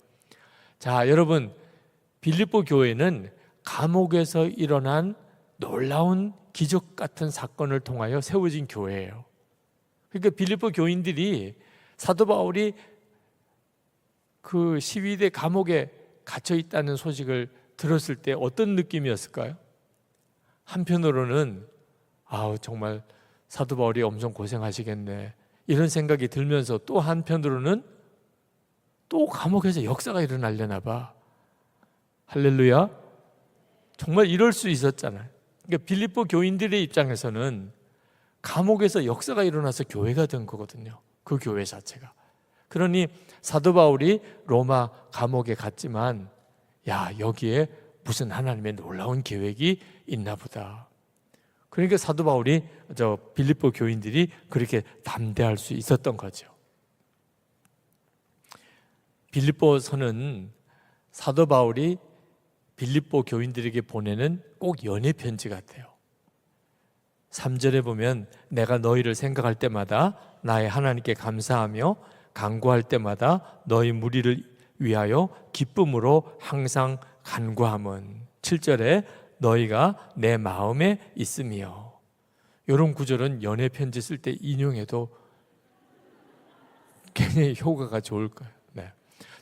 자, 여러분, 빌립보 교회는 감옥에서 일어난 놀라운 기적 같은 사건을 통하여 세워진 교회예요. 그러니까 빌립보 교인들이 사도 바울이 그 시위대 감옥에 갇혀 있다는 소식을 들었을 때 어떤 느낌이었을까요? 한편으로는 정말 사도 바울이 엄청 고생하시겠네 이런 생각이 들면서 또 한편으로는 또 감옥에서 역사가 일어나려나 봐. 할렐루야. 정말 이럴 수 있었잖아요. 그러니까 빌립보 교인들의 입장에서는 감옥에서 역사가 일어나서 교회가 된 거거든요. 그 교회 자체가. 그러니 사도 바울이 로마 감옥에 갔지만 여기에 무슨 하나님의 놀라운 계획이 있나 보다. 그러니까 사도 바울이 빌립보 교인들이 그렇게 담대할 수 있었던 거죠. 빌립보서는 사도 바울이 빌립보 교인들에게 보내는 꼭 연애 편지 같아요. 3절에 보면 내가 너희를 생각할 때마다 나의 하나님께 감사하며 간구할 때마다 너희 무리를 위하여 기쁨으로 항상 간구함은 7절에 너희가 내 마음에 있으며. 이런 구절은 연애 편지 쓸 때 인용해도 굉장히 효과가 좋을 거예요. 네.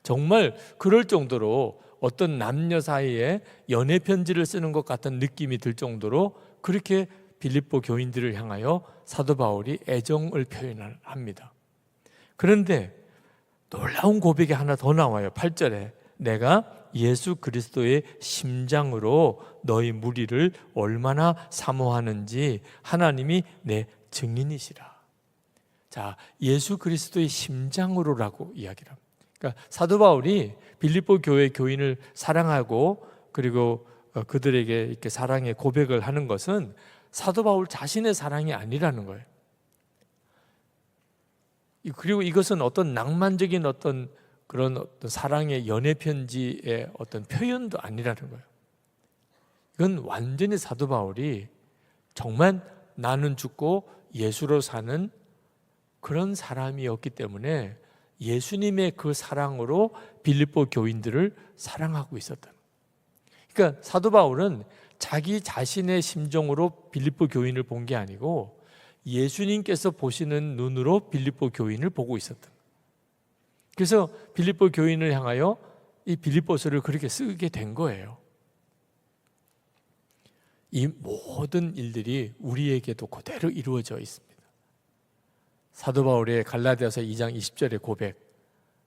정말 그럴 정도로 어떤 남녀 사이에 연애 편지를 쓰는 것 같은 느낌이 들 정도로 그렇게 빌립보 교인들을 향하여 사도 바울이 애정을 표현합니다. 그런데 놀라운 고백이 하나 더 나와요. 8절에 내가 예수 그리스도의 심장으로 너희 무리를 얼마나 사모하는지 하나님이 내 증인이시라. 자, 예수 그리스도의 심장으로라고 이야기를 합니다. 그러니까 사도 바울이 빌립보 교회 교인을 사랑하고 그리고 그들에게 이렇게 사랑의 고백을 하는 것은 사도 바울 자신의 사랑이 아니라는 거예요. 그리고 이것은 어떤 낭만적인 어떤 그런 어떤 사랑의 연애 편지의 어떤 표현도 아니라는 거예요. 이건 완전히 사도 바울이 정말 나는 죽고 예수로 사는 그런 사람이었기 때문에 예수님의 그 사랑으로 빌립보 교인들을 사랑하고 있었다. 그러니까 사도 바울은 자기 자신의 심정으로 빌립보 교인을 본 게 아니고 예수님께서 보시는 눈으로 빌립보 교인을 보고 있었다. 그래서 빌립보 교인을 향하여 이 빌립보서를 그렇게 쓰게 된 거예요. 이 모든 일들이 우리에게도 그대로 이루어져 있습니다. 사도 바울의 갈라디아서 2장 20절의 고백,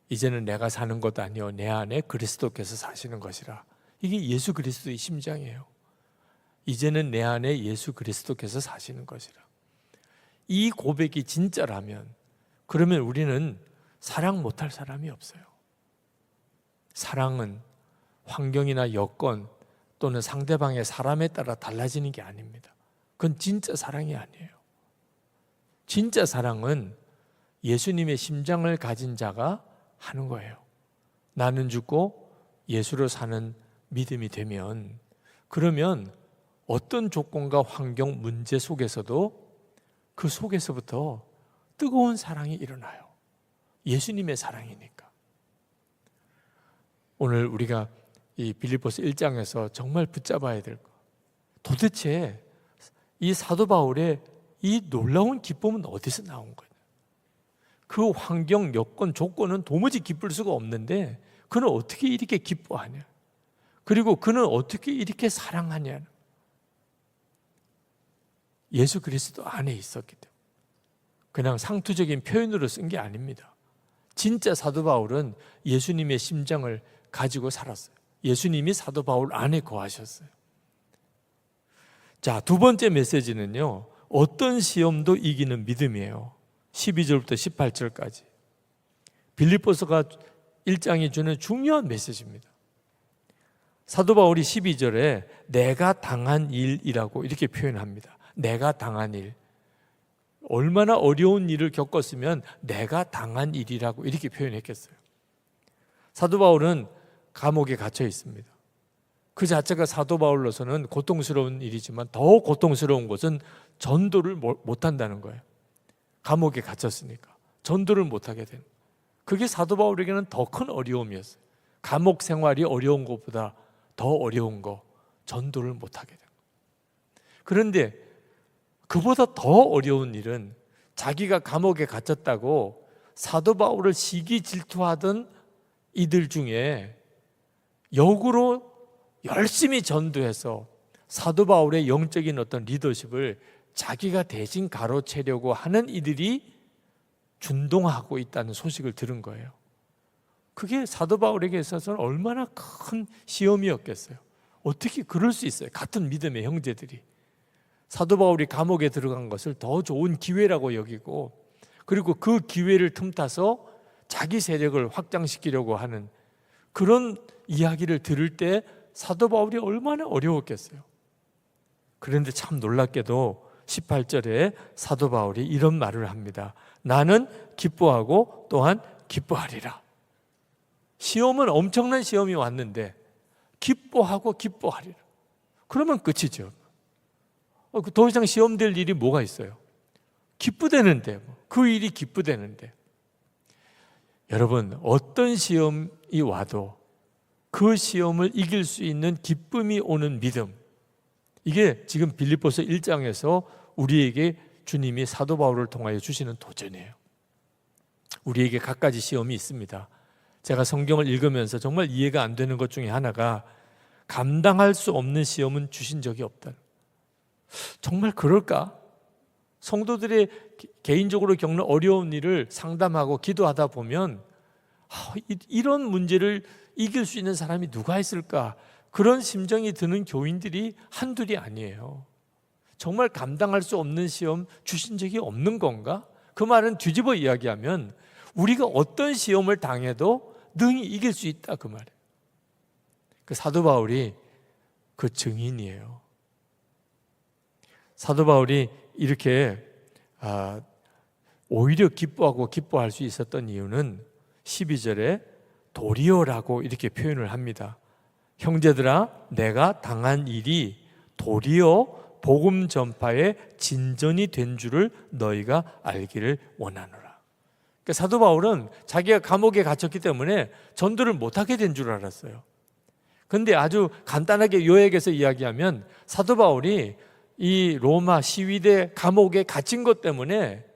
이제는 내가 사는 것 아니요 내 안에 그리스도께서 사시는 것이라. 이게 예수 그리스도의 심장이에요. 이제는 내 안에 예수 그리스도께서 사시는 것이라. 이 고백이 진짜라면 그러면 우리는 사랑 못할 사람이 없어요. 사랑은 환경이나 여건 또는 상대방의 사람에 따라 달라지는 게 아닙니다. 그건 진짜 사랑이 아니에요. 진짜 사랑은 예수님의 심장을 가진 자가 하는 거예요. 나는 죽고 예수로 사는 믿음이 되면, 그러면 어떤 조건과 환경, 문제 속에서도 그 속에서부터 뜨거운 사랑이 일어나요. 예수님의 사랑이니까. 오늘 우리가 이 빌립보서 1장에서 정말 붙잡아야 될 것, 도대체 이 사도 바울의 이 놀라운 기쁨은 어디서 나온 거예요? 그 환경, 여건, 조건은 도무지 기쁠 수가 없는데 그는 어떻게 이렇게 기뻐하냐? 그리고 그는 어떻게 이렇게 사랑하냐? 예수 그리스도 안에 있었기 때문에. 그냥 상투적인 표현으로 쓴 게 아닙니다. 진짜 사도 바울은 예수님의 심장을 가지고 살았어요. 예수님이 사도 바울 안에 거하셨어요. 자, 두 번째 메시지는요, 어떤 시험도 이기는 믿음이에요. 12절부터 18절까지. 빌립보서가 1장이 주는 중요한 메시지입니다. 사도 바울이 12절에 내가 당한 일이라고 이렇게 표현합니다. 내가 당한 일. 얼마나 어려운 일을 겪었으면 내가 당한 일이라고 이렇게 표현했겠어요. 사도 바울은 감옥에 갇혀 있습니다. 그 자체가 사도 바울로서는 고통스러운 일이지만 더 고통스러운 것은 전도를 못한다는 거예요. 감옥에 갇혔으니까 전도를 못하게 되는 거예요. 그게 사도 바울에게는 더 큰 어려움이었어요. 감옥 생활이 어려운 것보다 더 어려운 거, 전도를 못하게 된 거예요. 그런데 그보다 더 어려운 일은 자기가 감옥에 갇혔다고 사도 바울을 시기 질투하던 이들 중에 역으로 열심히 전도해서 사도 바울의 영적인 어떤 리더십을 자기가 대신 가로채려고 하는 이들이 준동하고 있다는 소식을 들은 거예요. 그게 사도 바울에게 있어서는 얼마나 큰 시험이었겠어요. 어떻게 그럴 수 있어요? 같은 믿음의 형제들이 사도 바울이 감옥에 들어간 것을 더 좋은 기회라고 여기고, 그리고 그 기회를 틈타서 자기 세력을 확장시키려고 하는 그런 이야기를 들을 때 사도 바울이 얼마나 어려웠겠어요. 그런데 참 놀랍게도 18절에 사도 바울이 이런 말을 합니다. 나는 기뻐하고 또한 기뻐하리라. 시험은 엄청난 시험이 왔는데 기뻐하고 기뻐하리라. 그러면 끝이죠. 더 이상 시험될 일이 뭐가 있어요? 기쁘대는데, 그 일이 기쁘대는데. 여러분, 어떤 시험이 와도 그 시험을 이길 수 있는 기쁨이 오는 믿음, 이게 지금 빌립보서 1장에서 우리에게 주님이 사도 바울을 통하여 주시는 도전이에요. 우리에게 갖가지 시험이 있습니다. 제가 성경을 읽으면서 정말 이해가 안 되는 것 중에 하나가 감당할 수 없는 시험은 주신 적이 없다. 정말 그럴까? 성도들의 개인적으로 겪는 어려운 일을 상담하고 기도하다 보면 이런 문제를 이길 수 있는 사람이 누가 있을까? 그런 심정이 드는 교인들이 한둘이 아니에요. 정말 감당할 수 없는 시험 주신 적이 없는 건가? 그 말은 뒤집어 이야기하면 우리가 어떤 시험을 당해도 능히 이길 수 있다, 그 말이에요. 그 사도 바울이 그 증인이에요. 사도 바울이 이렇게 오히려 기뻐하고 기뻐할 수 있었던 이유는 12절에 도리어라고 이렇게 표현을 합니다. 형제들아, 내가 당한 일이 도리어 복음 전파의 진전이 된 줄을 너희가 알기를 원하노라. 그러니까 사도 바울은 자기가 감옥에 갇혔기 때문에 전도를 못하게 된 줄 알았어요. 그런데 아주 간단하게 요약해서 이야기하면 사도 바울이 이 로마 시위대 감옥에 갇힌 것 때문에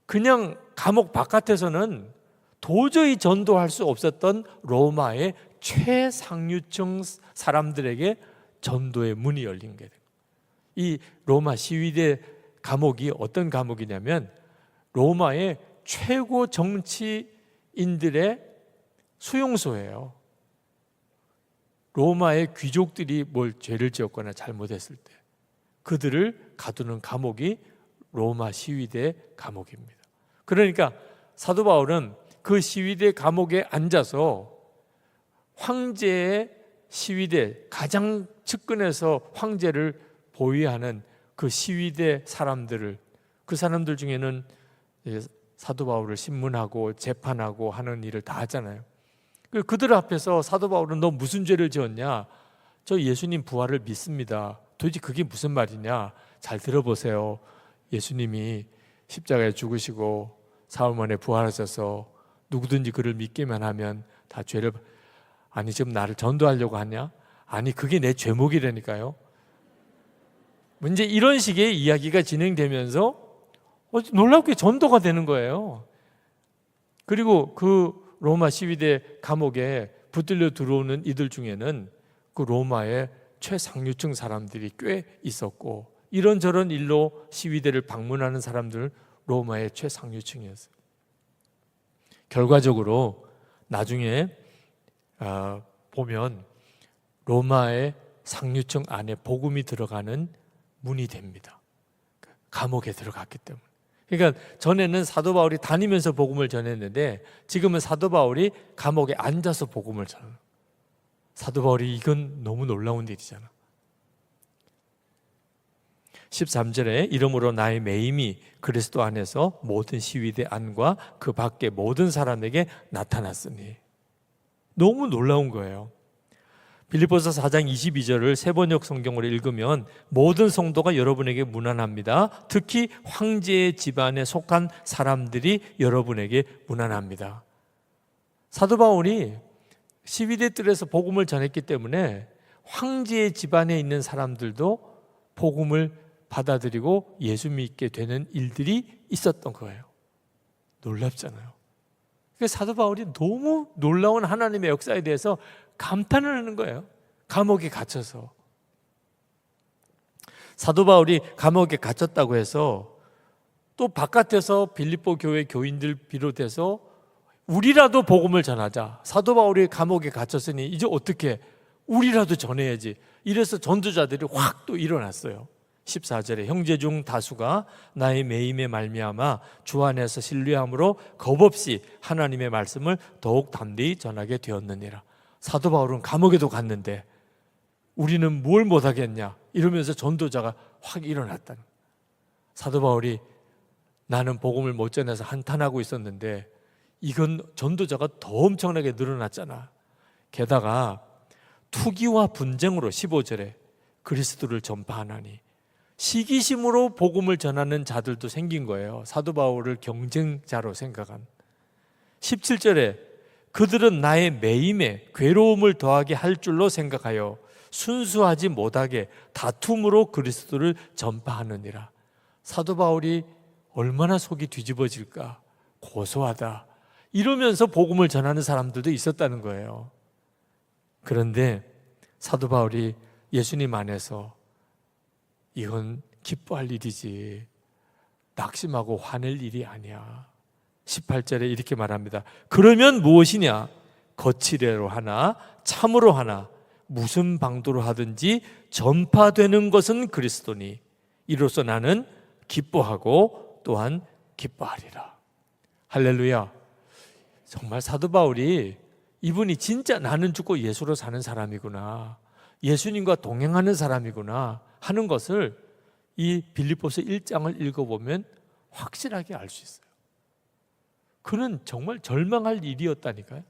그냥 감옥 바깥에서는 도저히 전도할 수 없었던 로마의 최상류층 사람들에게 전도의 문이 열린 거예요. 이 로마 시위대 감옥이 어떤 감옥이냐면 로마의 최고 정치인들의 수용소예요. 로마의 귀족들이 뭘 죄를 지었거나 잘못했을 때 그들을 가두는 감옥이 로마 시위대 감옥입니다. 그러니까 사도 바울은 그 시위대 감옥에 앉아서 황제의 시위대, 가장 측근에서 황제를 보위하는 그 시위대 사람들을, 그 사람들 중에는 사도 바울을 신문하고 재판하고 하는 일을 다 하잖아요. 그들 앞에서 사도 바울은 너 무슨 죄를 지었냐? 저 예수님 부활을 믿습니다. 도대체 그게 무슨 말이냐? 잘 들어보세요. 예수님이 십자가에 죽으시고 사흘 만에 부활하셔서 누구든지 그를 믿기만 하면 다 죄를, 아니 지금 나를 전도하려고 하냐? 아니 그게 내 죄목이라니까요. 이제 이런 식의 이야기가 진행되면서 놀랍게 전도가 되는 거예요. 그리고 그 로마 시위대 감옥에 붙들려 들어오는 이들 중에는 그 로마의 최상류층 사람들이 꽤 있었고, 이런저런 일로 시위대를 방문하는 사람들 로마의 최상류층이었어요. 결과적으로 나중에 보면 로마의 상류층 안에 복음이 들어가는 문이 됩니다. 감옥에 들어갔기 때문에. 그러니까 전에는 사도 바울이 다니면서 복음을 전했는데 지금은 사도 바울이 감옥에 앉아서 복음을 전해요. 사도 바울이 이건 너무 놀라운 일이잖아. 13절에 이러므로 나의 매임이 그리스도 안에서 모든 시위대 안과 그 밖에 모든 사람에게 나타났으니. 너무 놀라운 거예요. 빌립보서 4장 22절을 세번역 성경으로 읽으면 모든 성도가 여러분에게 문안합니다. 특히 황제의 집안에 속한 사람들이 여러분에게 문안합니다. 사도 바울이 시위대 뜰에서 복음을 전했기 때문에 황제의 집안에 있는 사람들도 복음을 받아들이고 예수 믿게 되는 일들이 있었던 거예요. 놀랍잖아요. 그러니까 사도 바울이 너무 놀라운 하나님의 역사에 대해서 감탄을 하는 거예요. 감옥에 갇혀서. 사도 바울이 감옥에 갇혔다고 해서 또 바깥에서 빌립보 교회 교인들 비롯해서 우리라도 복음을 전하자. 사도 바울이 감옥에 갇혔으니 이제 어떻게 우리라도 전해야지. 이래서 전도자들이 확 또 일어났어요. 14절에 형제 중 다수가 나의 매임에 말미암아 주 안에서 신뢰함으로 겁없이 하나님의 말씀을 더욱 담대히 전하게 되었느니라. 사도 바울은 감옥에도 갔는데 우리는 뭘 못하겠냐 이러면서 전도자가 확 일어났다는. 사도 바울이 나는 복음을 못 전해서 한탄하고 있었는데 이건 전도자가 더 엄청나게 늘어났잖아. 게다가 투기와 분쟁으로 15절에 그리스도를 전파하나니 시기심으로 복음을 전하는 자들도 생긴 거예요. 사도 바울을 경쟁자로 생각한. 17절에 그들은 나의 매임에 괴로움을 더하게 할 줄로 생각하여 순수하지 못하게 다툼으로 그리스도를 전파하느니라. 사도 바울이 얼마나 속이 뒤집어질까. 고소하다. 이러면서 복음을 전하는 사람들도 있었다는 거예요. 그런데 사도 바울이 예수님 안에서 이건 기뻐할 일이지 낙심하고 화낼 일이 아니야. 18절에 이렇게 말합니다. 그러면 무엇이냐? 거칠애로 하나 참으로 하나 무슨 방도로 하든지 전파되는 것은 그리스도니 이로써 나는 기뻐하고 또한 기뻐하리라. 할렐루야. 정말 사도 바울이 이분이 진짜 나는 죽고 예수로 사는 사람이구나, 예수님과 동행하는 사람이구나 하는 것을 이 빌립보서 1장을 읽어보면 확실하게 알 수 있어요. 그는 정말 절망할 일이었다니까요.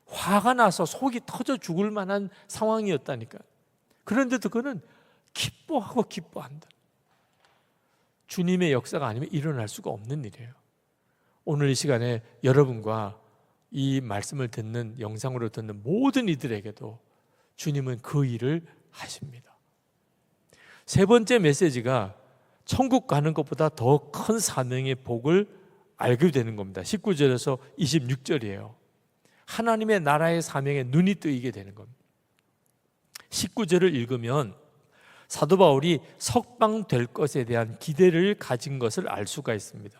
화가 나서 속이 터져 죽을 만한 상황이었다니까요. 그런데도 그는 기뻐하고 기뻐한다. 주님의 역사가 아니면 일어날 수가 없는 일이에요. 오늘 이 시간에 여러분과 이 말씀을 듣는, 영상으로 듣는 모든 이들에게도 주님은 그 일을 하십니다. 세 번째 메시지가 천국 가는 것보다 더 큰 사명의 복을 알게 되는 겁니다. 19절에서 26절이에요. 하나님의 나라의 사명에 눈이 뜨이게 되는 겁니다. 19절을 읽으면 사도 바울이 석방될 것에 대한 기대를 가진 것을 알 수가 있습니다.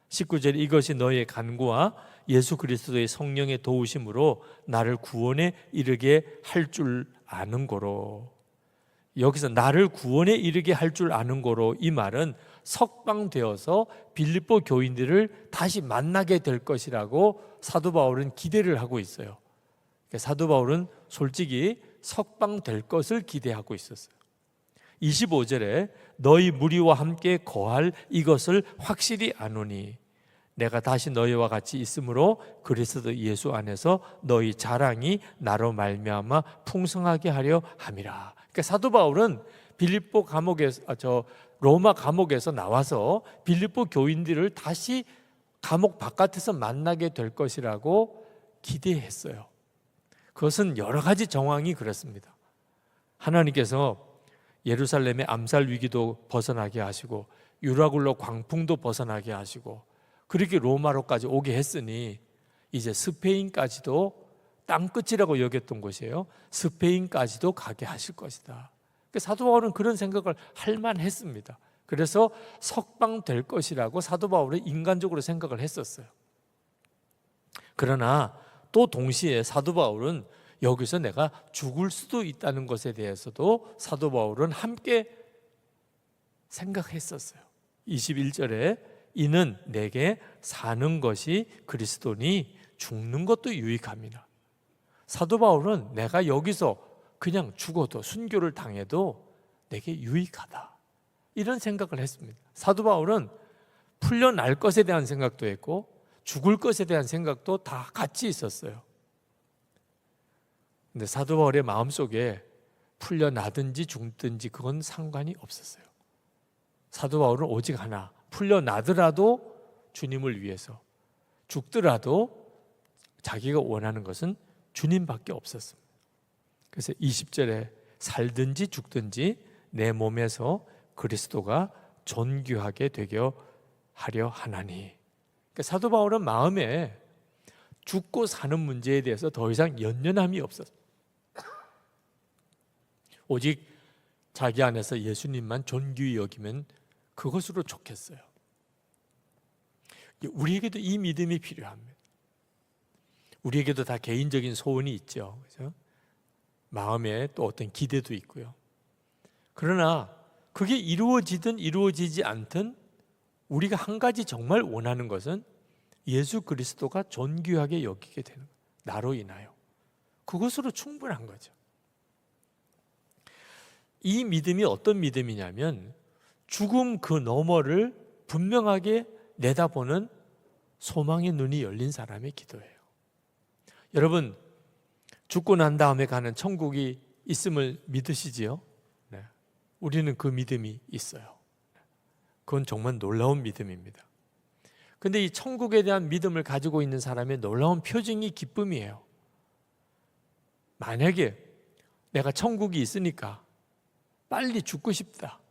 19절 이것이 너의 간구와 예수 그리스도의 성령의 도우심으로 나를 구원에 이르게 할 줄 아는 거로. 여기서 나를 구원에 이르게 할 줄 아는 거로, 이 말은 석방되어서 빌립보 교인들을 다시 만나게 될 것이라고 사도 바울은 기대를 하고 있어요. 사도 바울은 솔직히 석방될 것을 기대하고 있었어요. 25절에 너희 무리와 함께 거할 이것을 확실히 아노니 내가 다시 너희와 같이 있으므로 그리스도 예수 안에서 너희 자랑이 나로 말미암아 풍성하게 하려 함이라. 그러니까 사도 바울은 빌립보 감옥에서 로마 감옥에서 나와서 빌립보 교인들을 다시 감옥 바깥에서 만나게 될 것이라고 기대했어요. 그것은 여러 가지 정황이 그렇습니다. 하나님께서 예루살렘의 암살 위기도 벗어나게 하시고 유라굴로 광풍도 벗어나게 하시고 그렇게 로마로까지 오게 했으니 이제 스페인까지도 땅끝이라고 여겼던 곳이에요. 스페인까지도 가게 하실 것이다. 사도 바울은 그런 생각을 할 만했습니다. 그래서 석방될 것이라고 사도 바울은 인간적으로 생각을 했었어요. 그러나 또 동시에 사도 바울은 여기서 내가 죽을 수도 있다는 것에 대해서도 사도 바울은 함께 생각했었어요. 21절에 이는 내게 사는 것이 그리스도니 죽는 것도 유익합니다. 사도 바울은 내가 여기서 그냥 죽어도 순교를 당해도 내게 유익하다, 이런 생각을 했습니다. 사도 바울은 풀려날 것에 대한 생각도 했고 죽을 것에 대한 생각도 다 같이 있었어요. 근데 사도 바울의 마음속에 풀려나든지 죽든지 그건 상관이 없었어요. 사도 바울은 오직 하나, 풀려나더라도 주님을 위해서, 죽더라도 자기가 원하는 것은 주님밖에 없었습니다. 그래서 20절에 살든지 죽든지 내 몸에서 그리스도가 존귀하게 되게 하려 하나니. 그러니까 사도 바울은 마음에 죽고 사는 문제에 대해서 더 이상 연연함이 없었어요. 오직 자기 안에서 예수님만 존귀히 여기면 그것으로 좋겠어요. 우리에게도 이 믿음이 필요합니다. 우리에게도 다 개인적인 소원이 있죠. 그렇죠? 마음에 또 어떤 기대도 있고요. 그러나 그게 이루어지든 이루어지지 않든 우리가 한 가지 정말 원하는 것은 예수 그리스도가 존귀하게 여기게 되는 거예요. 나로 인하여. 그것으로 충분한 거죠. 이 믿음이 어떤 믿음이냐면 죽음 그 너머를 분명하게 내다보는 소망의 눈이 열린 사람의 기도예요. 여러분, 죽고 난 다음에 가는 천국이 있음을 믿으시지요? 네. 우리는 그 믿음이 있어요. 그건 정말 놀라운 믿음입니다. 근데 이 천국에 대한 믿음을 가지고 있는 사람의 놀라운 표징이 기쁨이에요. 만약에 내가 천국이 있으니까 빨리 죽고 싶다.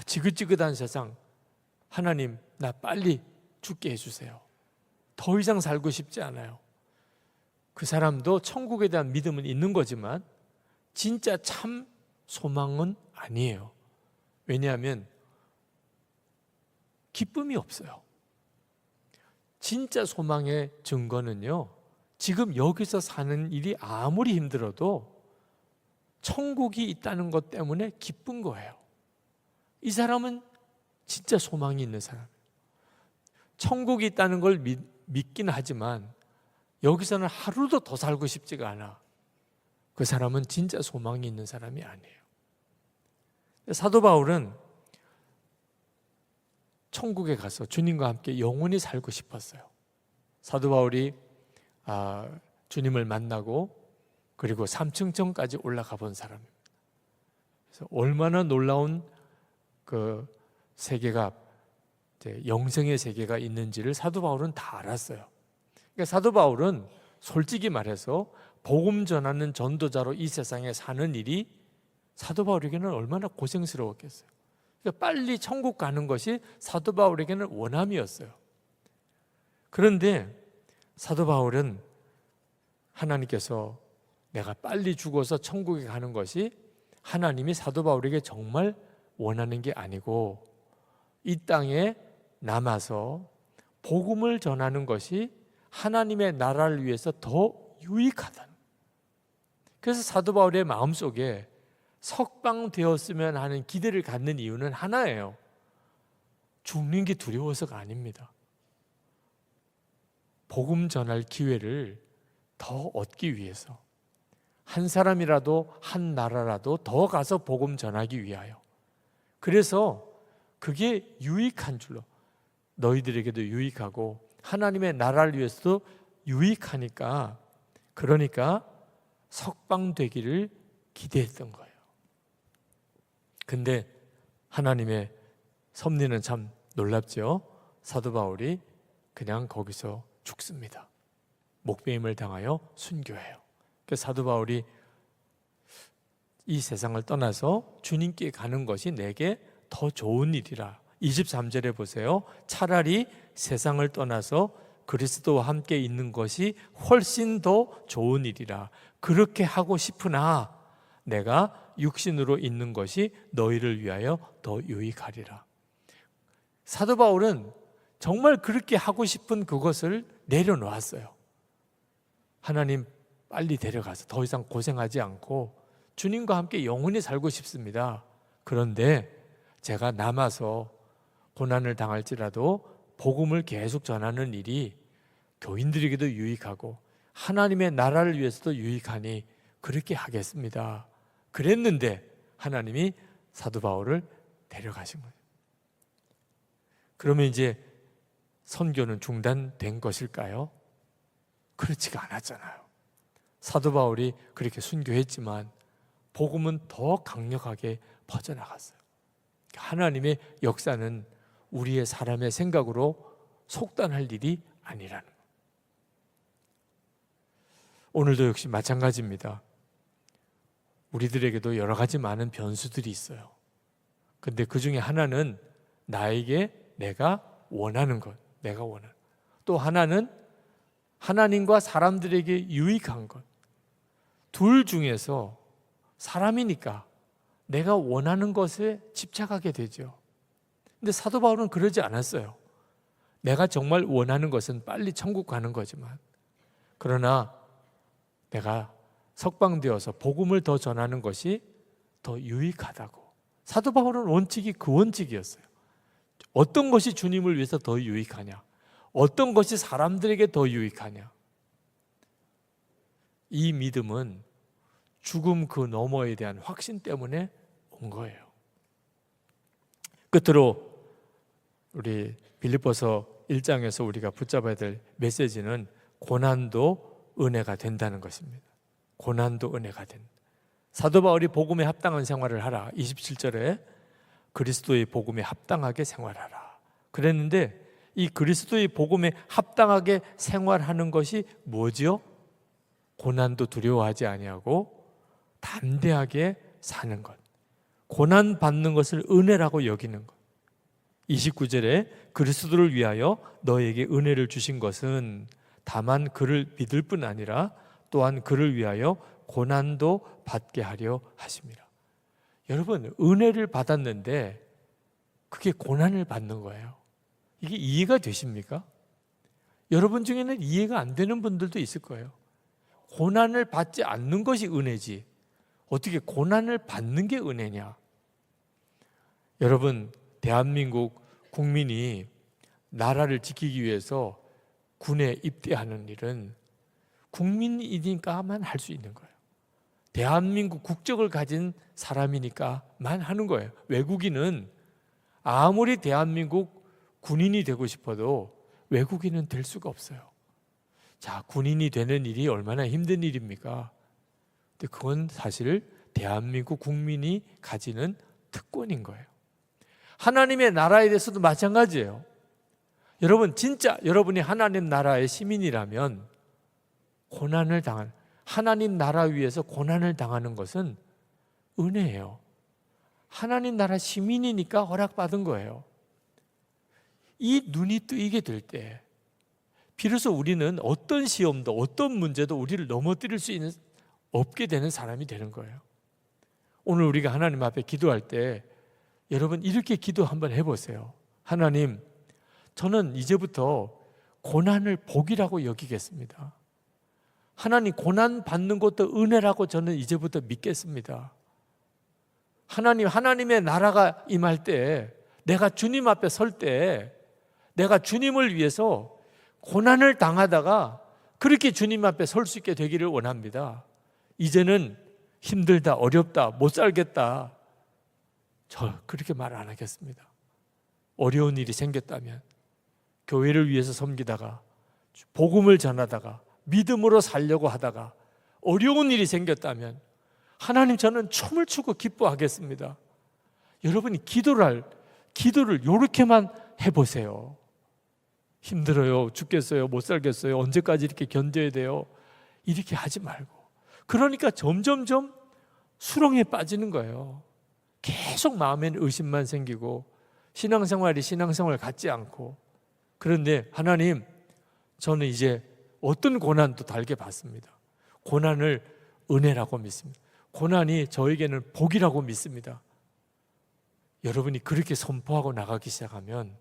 지긋지긋한 세상, 하나님 나 빨리 죽게 해주세요. 더 이상 살고 싶지 않아요. 그 사람도 천국에 대한 믿음은 있는 거지만 진짜 참 소망은 아니에요. 왜냐하면 기쁨이 없어요. 진짜 소망의 증거는요, 지금 여기서 사는 일이 아무리 힘들어도 천국이 있다는 것 때문에 기쁜 거예요. 이 사람은 진짜 소망이 있는 사람이에요. 천국이 있다는 걸 믿긴 하지만 여기서는 하루도 더 살고 싶지가 않아. 그 사람은 진짜 소망이 있는 사람이 아니에요. 사도 바울은 천국에 가서 주님과 함께 영원히 살고 싶었어요. 사도 바울이 주님을 만나고 그리고 3층까지 올라가 본 사람입니다. 그래서 얼마나 놀라운 그 세계가, 영생의 세계가 있는지를 사도 바울은 다 알았어요. 그러니까 사도 바울은 솔직히 말해서 복음 전하는 전도자로 이 세상에 사는 일이 사도 바울에게는 얼마나 고생스러웠겠어요. 그러니까 빨리 천국 가는 것이 사도 바울에게는 원함이었어요. 그런데 사도 바울은 하나님께서 내가 빨리 죽어서 천국에 가는 것이 하나님이 사도 바울에게 정말 원하는 게 아니고 이 땅에 남아서 복음을 전하는 것이 하나님의 나라를 위해서 더 유익하다는. 그래서 사도 바울의 마음속에 석방되었으면 하는 기대를 갖는 이유는 하나예요. 죽는 게 두려워서가 아닙니다. 복음 전할 기회를 더 얻기 위해서, 한 사람이라도 한 나라라도 더 가서 복음 전하기 위하여. 그래서 그게 유익한 줄로, 너희들에게도 유익하고 하나님의 나라를 위해서도 유익하니까, 그러니까 석방되기를 기대했던 거예요. 근데 하나님의 섭리는 참 놀랍죠. 사도 바울이 그냥 거기서 죽습니다. 목배임을 당하여 순교해요. 그래서 사도 바울이 이 세상을 떠나서 주님께 가는 것이 내게 더 좋은 일이라. 23절에 보세요. 차라리 세상을 떠나서 그리스도와 함께 있는 것이 훨씬 더 좋은 일이라. 그렇게 하고 싶으나 내가 육신으로 있는 것이 너희를 위하여 더 유익하리라. 사도 바울은 정말 그렇게 하고 싶은 그것을 내려놓았어요. 하나님 빨리 데려가서 더 이상 고생하지 않고 주님과 함께 영원히 살고 싶습니다. 그런데 제가 남아서 고난을 당할지라도 복음을 계속 전하는 일이 교인들에게도 유익하고 하나님의 나라를 위해서도 유익하니 그렇게 하겠습니다. 그랬는데 하나님이 사도 바울을 데려가신 거예요. 그러면 이제 선교는 중단된 것일까요? 그렇지가 않았잖아요. 사도 바울이 그렇게 순교했지만 복음은 더 강력하게 퍼져나갔어요. 하나님의 역사는 우리의 사람의 생각으로 속단할 일이 아니라는 거예요. 오늘도 역시 마찬가지입니다. 우리들에게도 여러 가지 많은 변수들이 있어요. 근데 그 중에 하나는 나에게 내가 원하는 것, 내가 원하는 것. 또 하나는 하나님과 사람들에게 유익한 것. 둘 중에서 사람이니까 내가 원하는 것에 집착하게 되죠. 근데 사도 바울은 그러지 않았어요. 내가 정말 원하는 것은 빨리 천국 가는 거지만, 그러나 내가 석방되어서 복음을 더 전하는 것이 더 유익하다고. 사도 바울은 원칙이 그 원칙이었어요. 어떤 것이 주님을 위해서 더 유익하냐? 어떤 것이 사람들에게 더 유익하냐? 이 믿음은 죽음 그 너머에 대한 확신 때문에 온 거예요. 끝으로 우리 빌립보서 1장에서 우리가 붙잡아야 될 메시지는 고난도 은혜가 된다는 것입니다. 고난도 은혜가 된다. 사도 바울이 복음에 합당한 생활을 하라. 27절에 그리스도의 복음에 합당하게 생활하라. 그랬는데 이 그리스도의 복음에 합당하게 생활하는 것이 뭐지요? 고난도 두려워하지 아니하고 담대하게 사는 것. 고난 받는 것을 은혜라고 여기는 것. 29절에 그리스도를 위하여 너에게 은혜를 주신 것은 다만 그를 믿을 뿐 아니라 또한 그를 위하여 고난도 받게 하려 하심이라. 여러분, 은혜를 받았는데 그게 고난을 받는 거예요. 이게 이해가 되십니까? 여러분 중에는 이해가 안 되는 분들도 있을 거예요. 고난을 받지 않는 것이 은혜지 어떻게 고난을 받는 게 은혜냐? 여러분, 대한민국 국민이 나라를 지키기 위해서 군에 입대하는 일은 국민이니까만 할 수 있는 거예요. 대한민국 국적을 가진 사람이니까만 하는 거예요. 외국인은 아무리 대한민국 군인이 되고 싶어도 외국인은 될 수가 없어요. 자, 군인이 되는 일이 얼마나 힘든 일입니까? 근데 그건 사실 대한민국 국민이 가지는 특권인 거예요. 하나님의 나라에 대해서도 마찬가지예요. 여러분, 진짜 여러분이 하나님 나라의 시민이라면 고난을 당한, 하나님 나라 위에서 고난을 당하는 것은 은혜예요. 하나님 나라 시민이니까 허락받은 거예요. 이 눈이 뜨이게 될 때 비로소 우리는 어떤 시험도 어떤 문제도 우리를 넘어뜨릴 수 없게 되는 사람이 되는 거예요. 오늘 우리가 하나님 앞에 기도할 때 여러분 이렇게 기도 한번 해보세요. 하나님, 저는 이제부터 고난을 복이라고 여기겠습니다. 하나님, 고난 받는 것도 은혜라고 저는 이제부터 믿겠습니다. 하나님, 하나님의 나라가 임할 때 내가 주님 앞에 설 때 내가 주님을 위해서 고난을 당하다가 그렇게 주님 앞에 설 수 있게 되기를 원합니다. 이제는 힘들다, 어렵다, 못 살겠다, 저 그렇게 말 안 하겠습니다. 어려운 일이 생겼다면 교회를 위해서 섬기다가 복음을 전하다가 믿음으로 살려고 하다가 어려운 일이 생겼다면 하나님, 저는 춤을 추고 기뻐하겠습니다. 여러분이 기도를 이렇게만 해보세요. 힘들어요, 죽겠어요, 못 살겠어요, 언제까지 이렇게 견뎌야 돼요, 이렇게 하지 말고. 그러니까 점점점 수렁에 빠지는 거예요. 계속 마음에는 의심만 생기고 신앙생활이 신앙생활 같지 않고. 그런데 하나님, 저는 이제 어떤 고난도 달게 받습니다. 고난을 은혜라고 믿습니다. 고난이 저에게는 복이라고 믿습니다. 여러분이 그렇게 선포하고 나가기 시작하면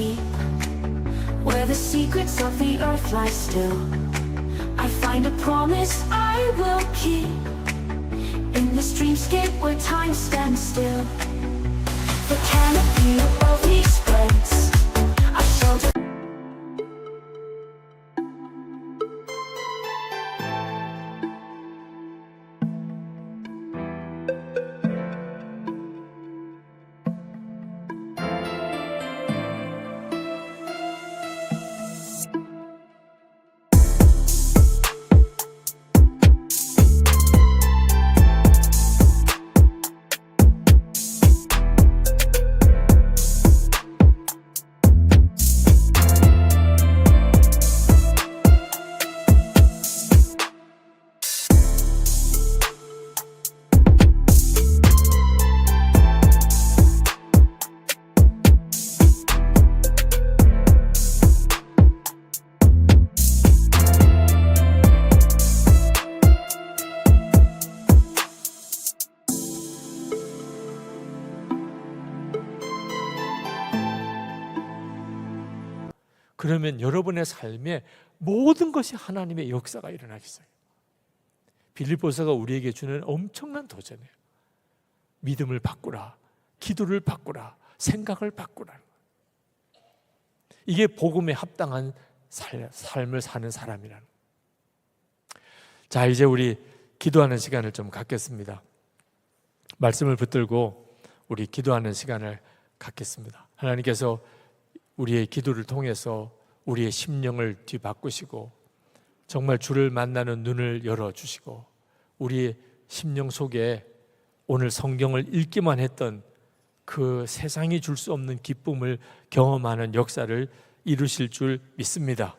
deep, where the secrets of the earth lie still. I find a promise I will keep, in this dreamscape where time stands still. The canopy above me spreads, I shelter. 그러면 여러분의 삶에 모든 것이 하나님의 역사가 일어나겠어요. 빌립보서가 우리에게 주는 엄청난 도전이에요. 믿음을 바꾸라, 기도를 바꾸라, 생각을 바꾸라. 이게 복음에 합당한 삶을 사는 사람이라는 거예요. 자, 이제 우리 기도하는 시간을 좀 갖겠습니다. 말씀을 붙들고 우리 기도하는 시간을 갖겠습니다. 하나님께서 우리의 기도를 통해서 우리의 심령을 뒤바꾸시고 정말 주를 만나는 눈을 열어주시고 우리의 심령 속에 오늘 성경을 읽기만 했던 그 세상이 줄 수 없는 기쁨을 경험하는 역사를 이루실 줄 믿습니다.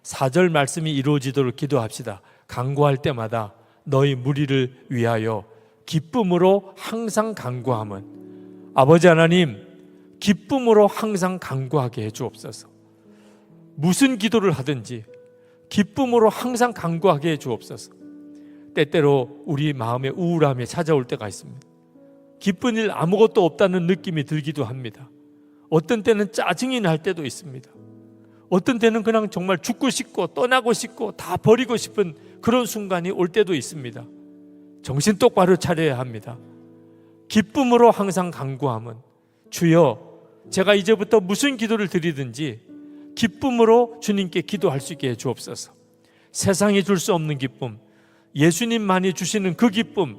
4절 말씀이 이루어지도록 기도합시다. 간구할 때마다 너희 무리를 위하여 기쁨으로 항상 간구함은 아버지 하나님, 기쁨으로 항상 간구하게 해주옵소서. 무슨 기도를 하든지 기쁨으로 항상 간구하게 해주옵소서. 때때로 우리 마음에 우울함이 찾아올 때가 있습니다. 기쁜 일 아무것도 없다는 느낌이 들기도 합니다. 어떤 때는 짜증이 날 때도 있습니다. 어떤 때는 그냥 정말 죽고 싶고 떠나고 싶고 다 버리고 싶은 그런 순간이 올 때도 있습니다. 정신 똑바로 차려야 합니다. 기쁨으로 항상 간구함은 주여, 제가 이제부터 무슨 기도를 드리든지 기쁨으로 주님께 기도할 수 있게 해주옵소서. 세상이 줄 수 없는 기쁨, 예수님만이 주시는 그 기쁨,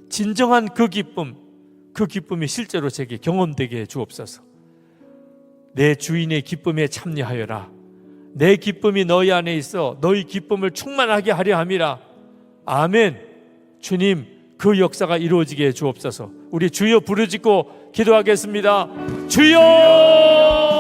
진정한 그 기쁨이 실제로 제게 경험되게 해주옵소서. 내 주인의 기쁨에 참여하여라. 내 기쁨이 너희 안에 있어 너희 기쁨을 충만하게 하려 함이라. 아멘. 주님, 그 역사가 이루어지게 해주옵소서. 우리 주여 부르짖고 기도하겠습니다. 주여!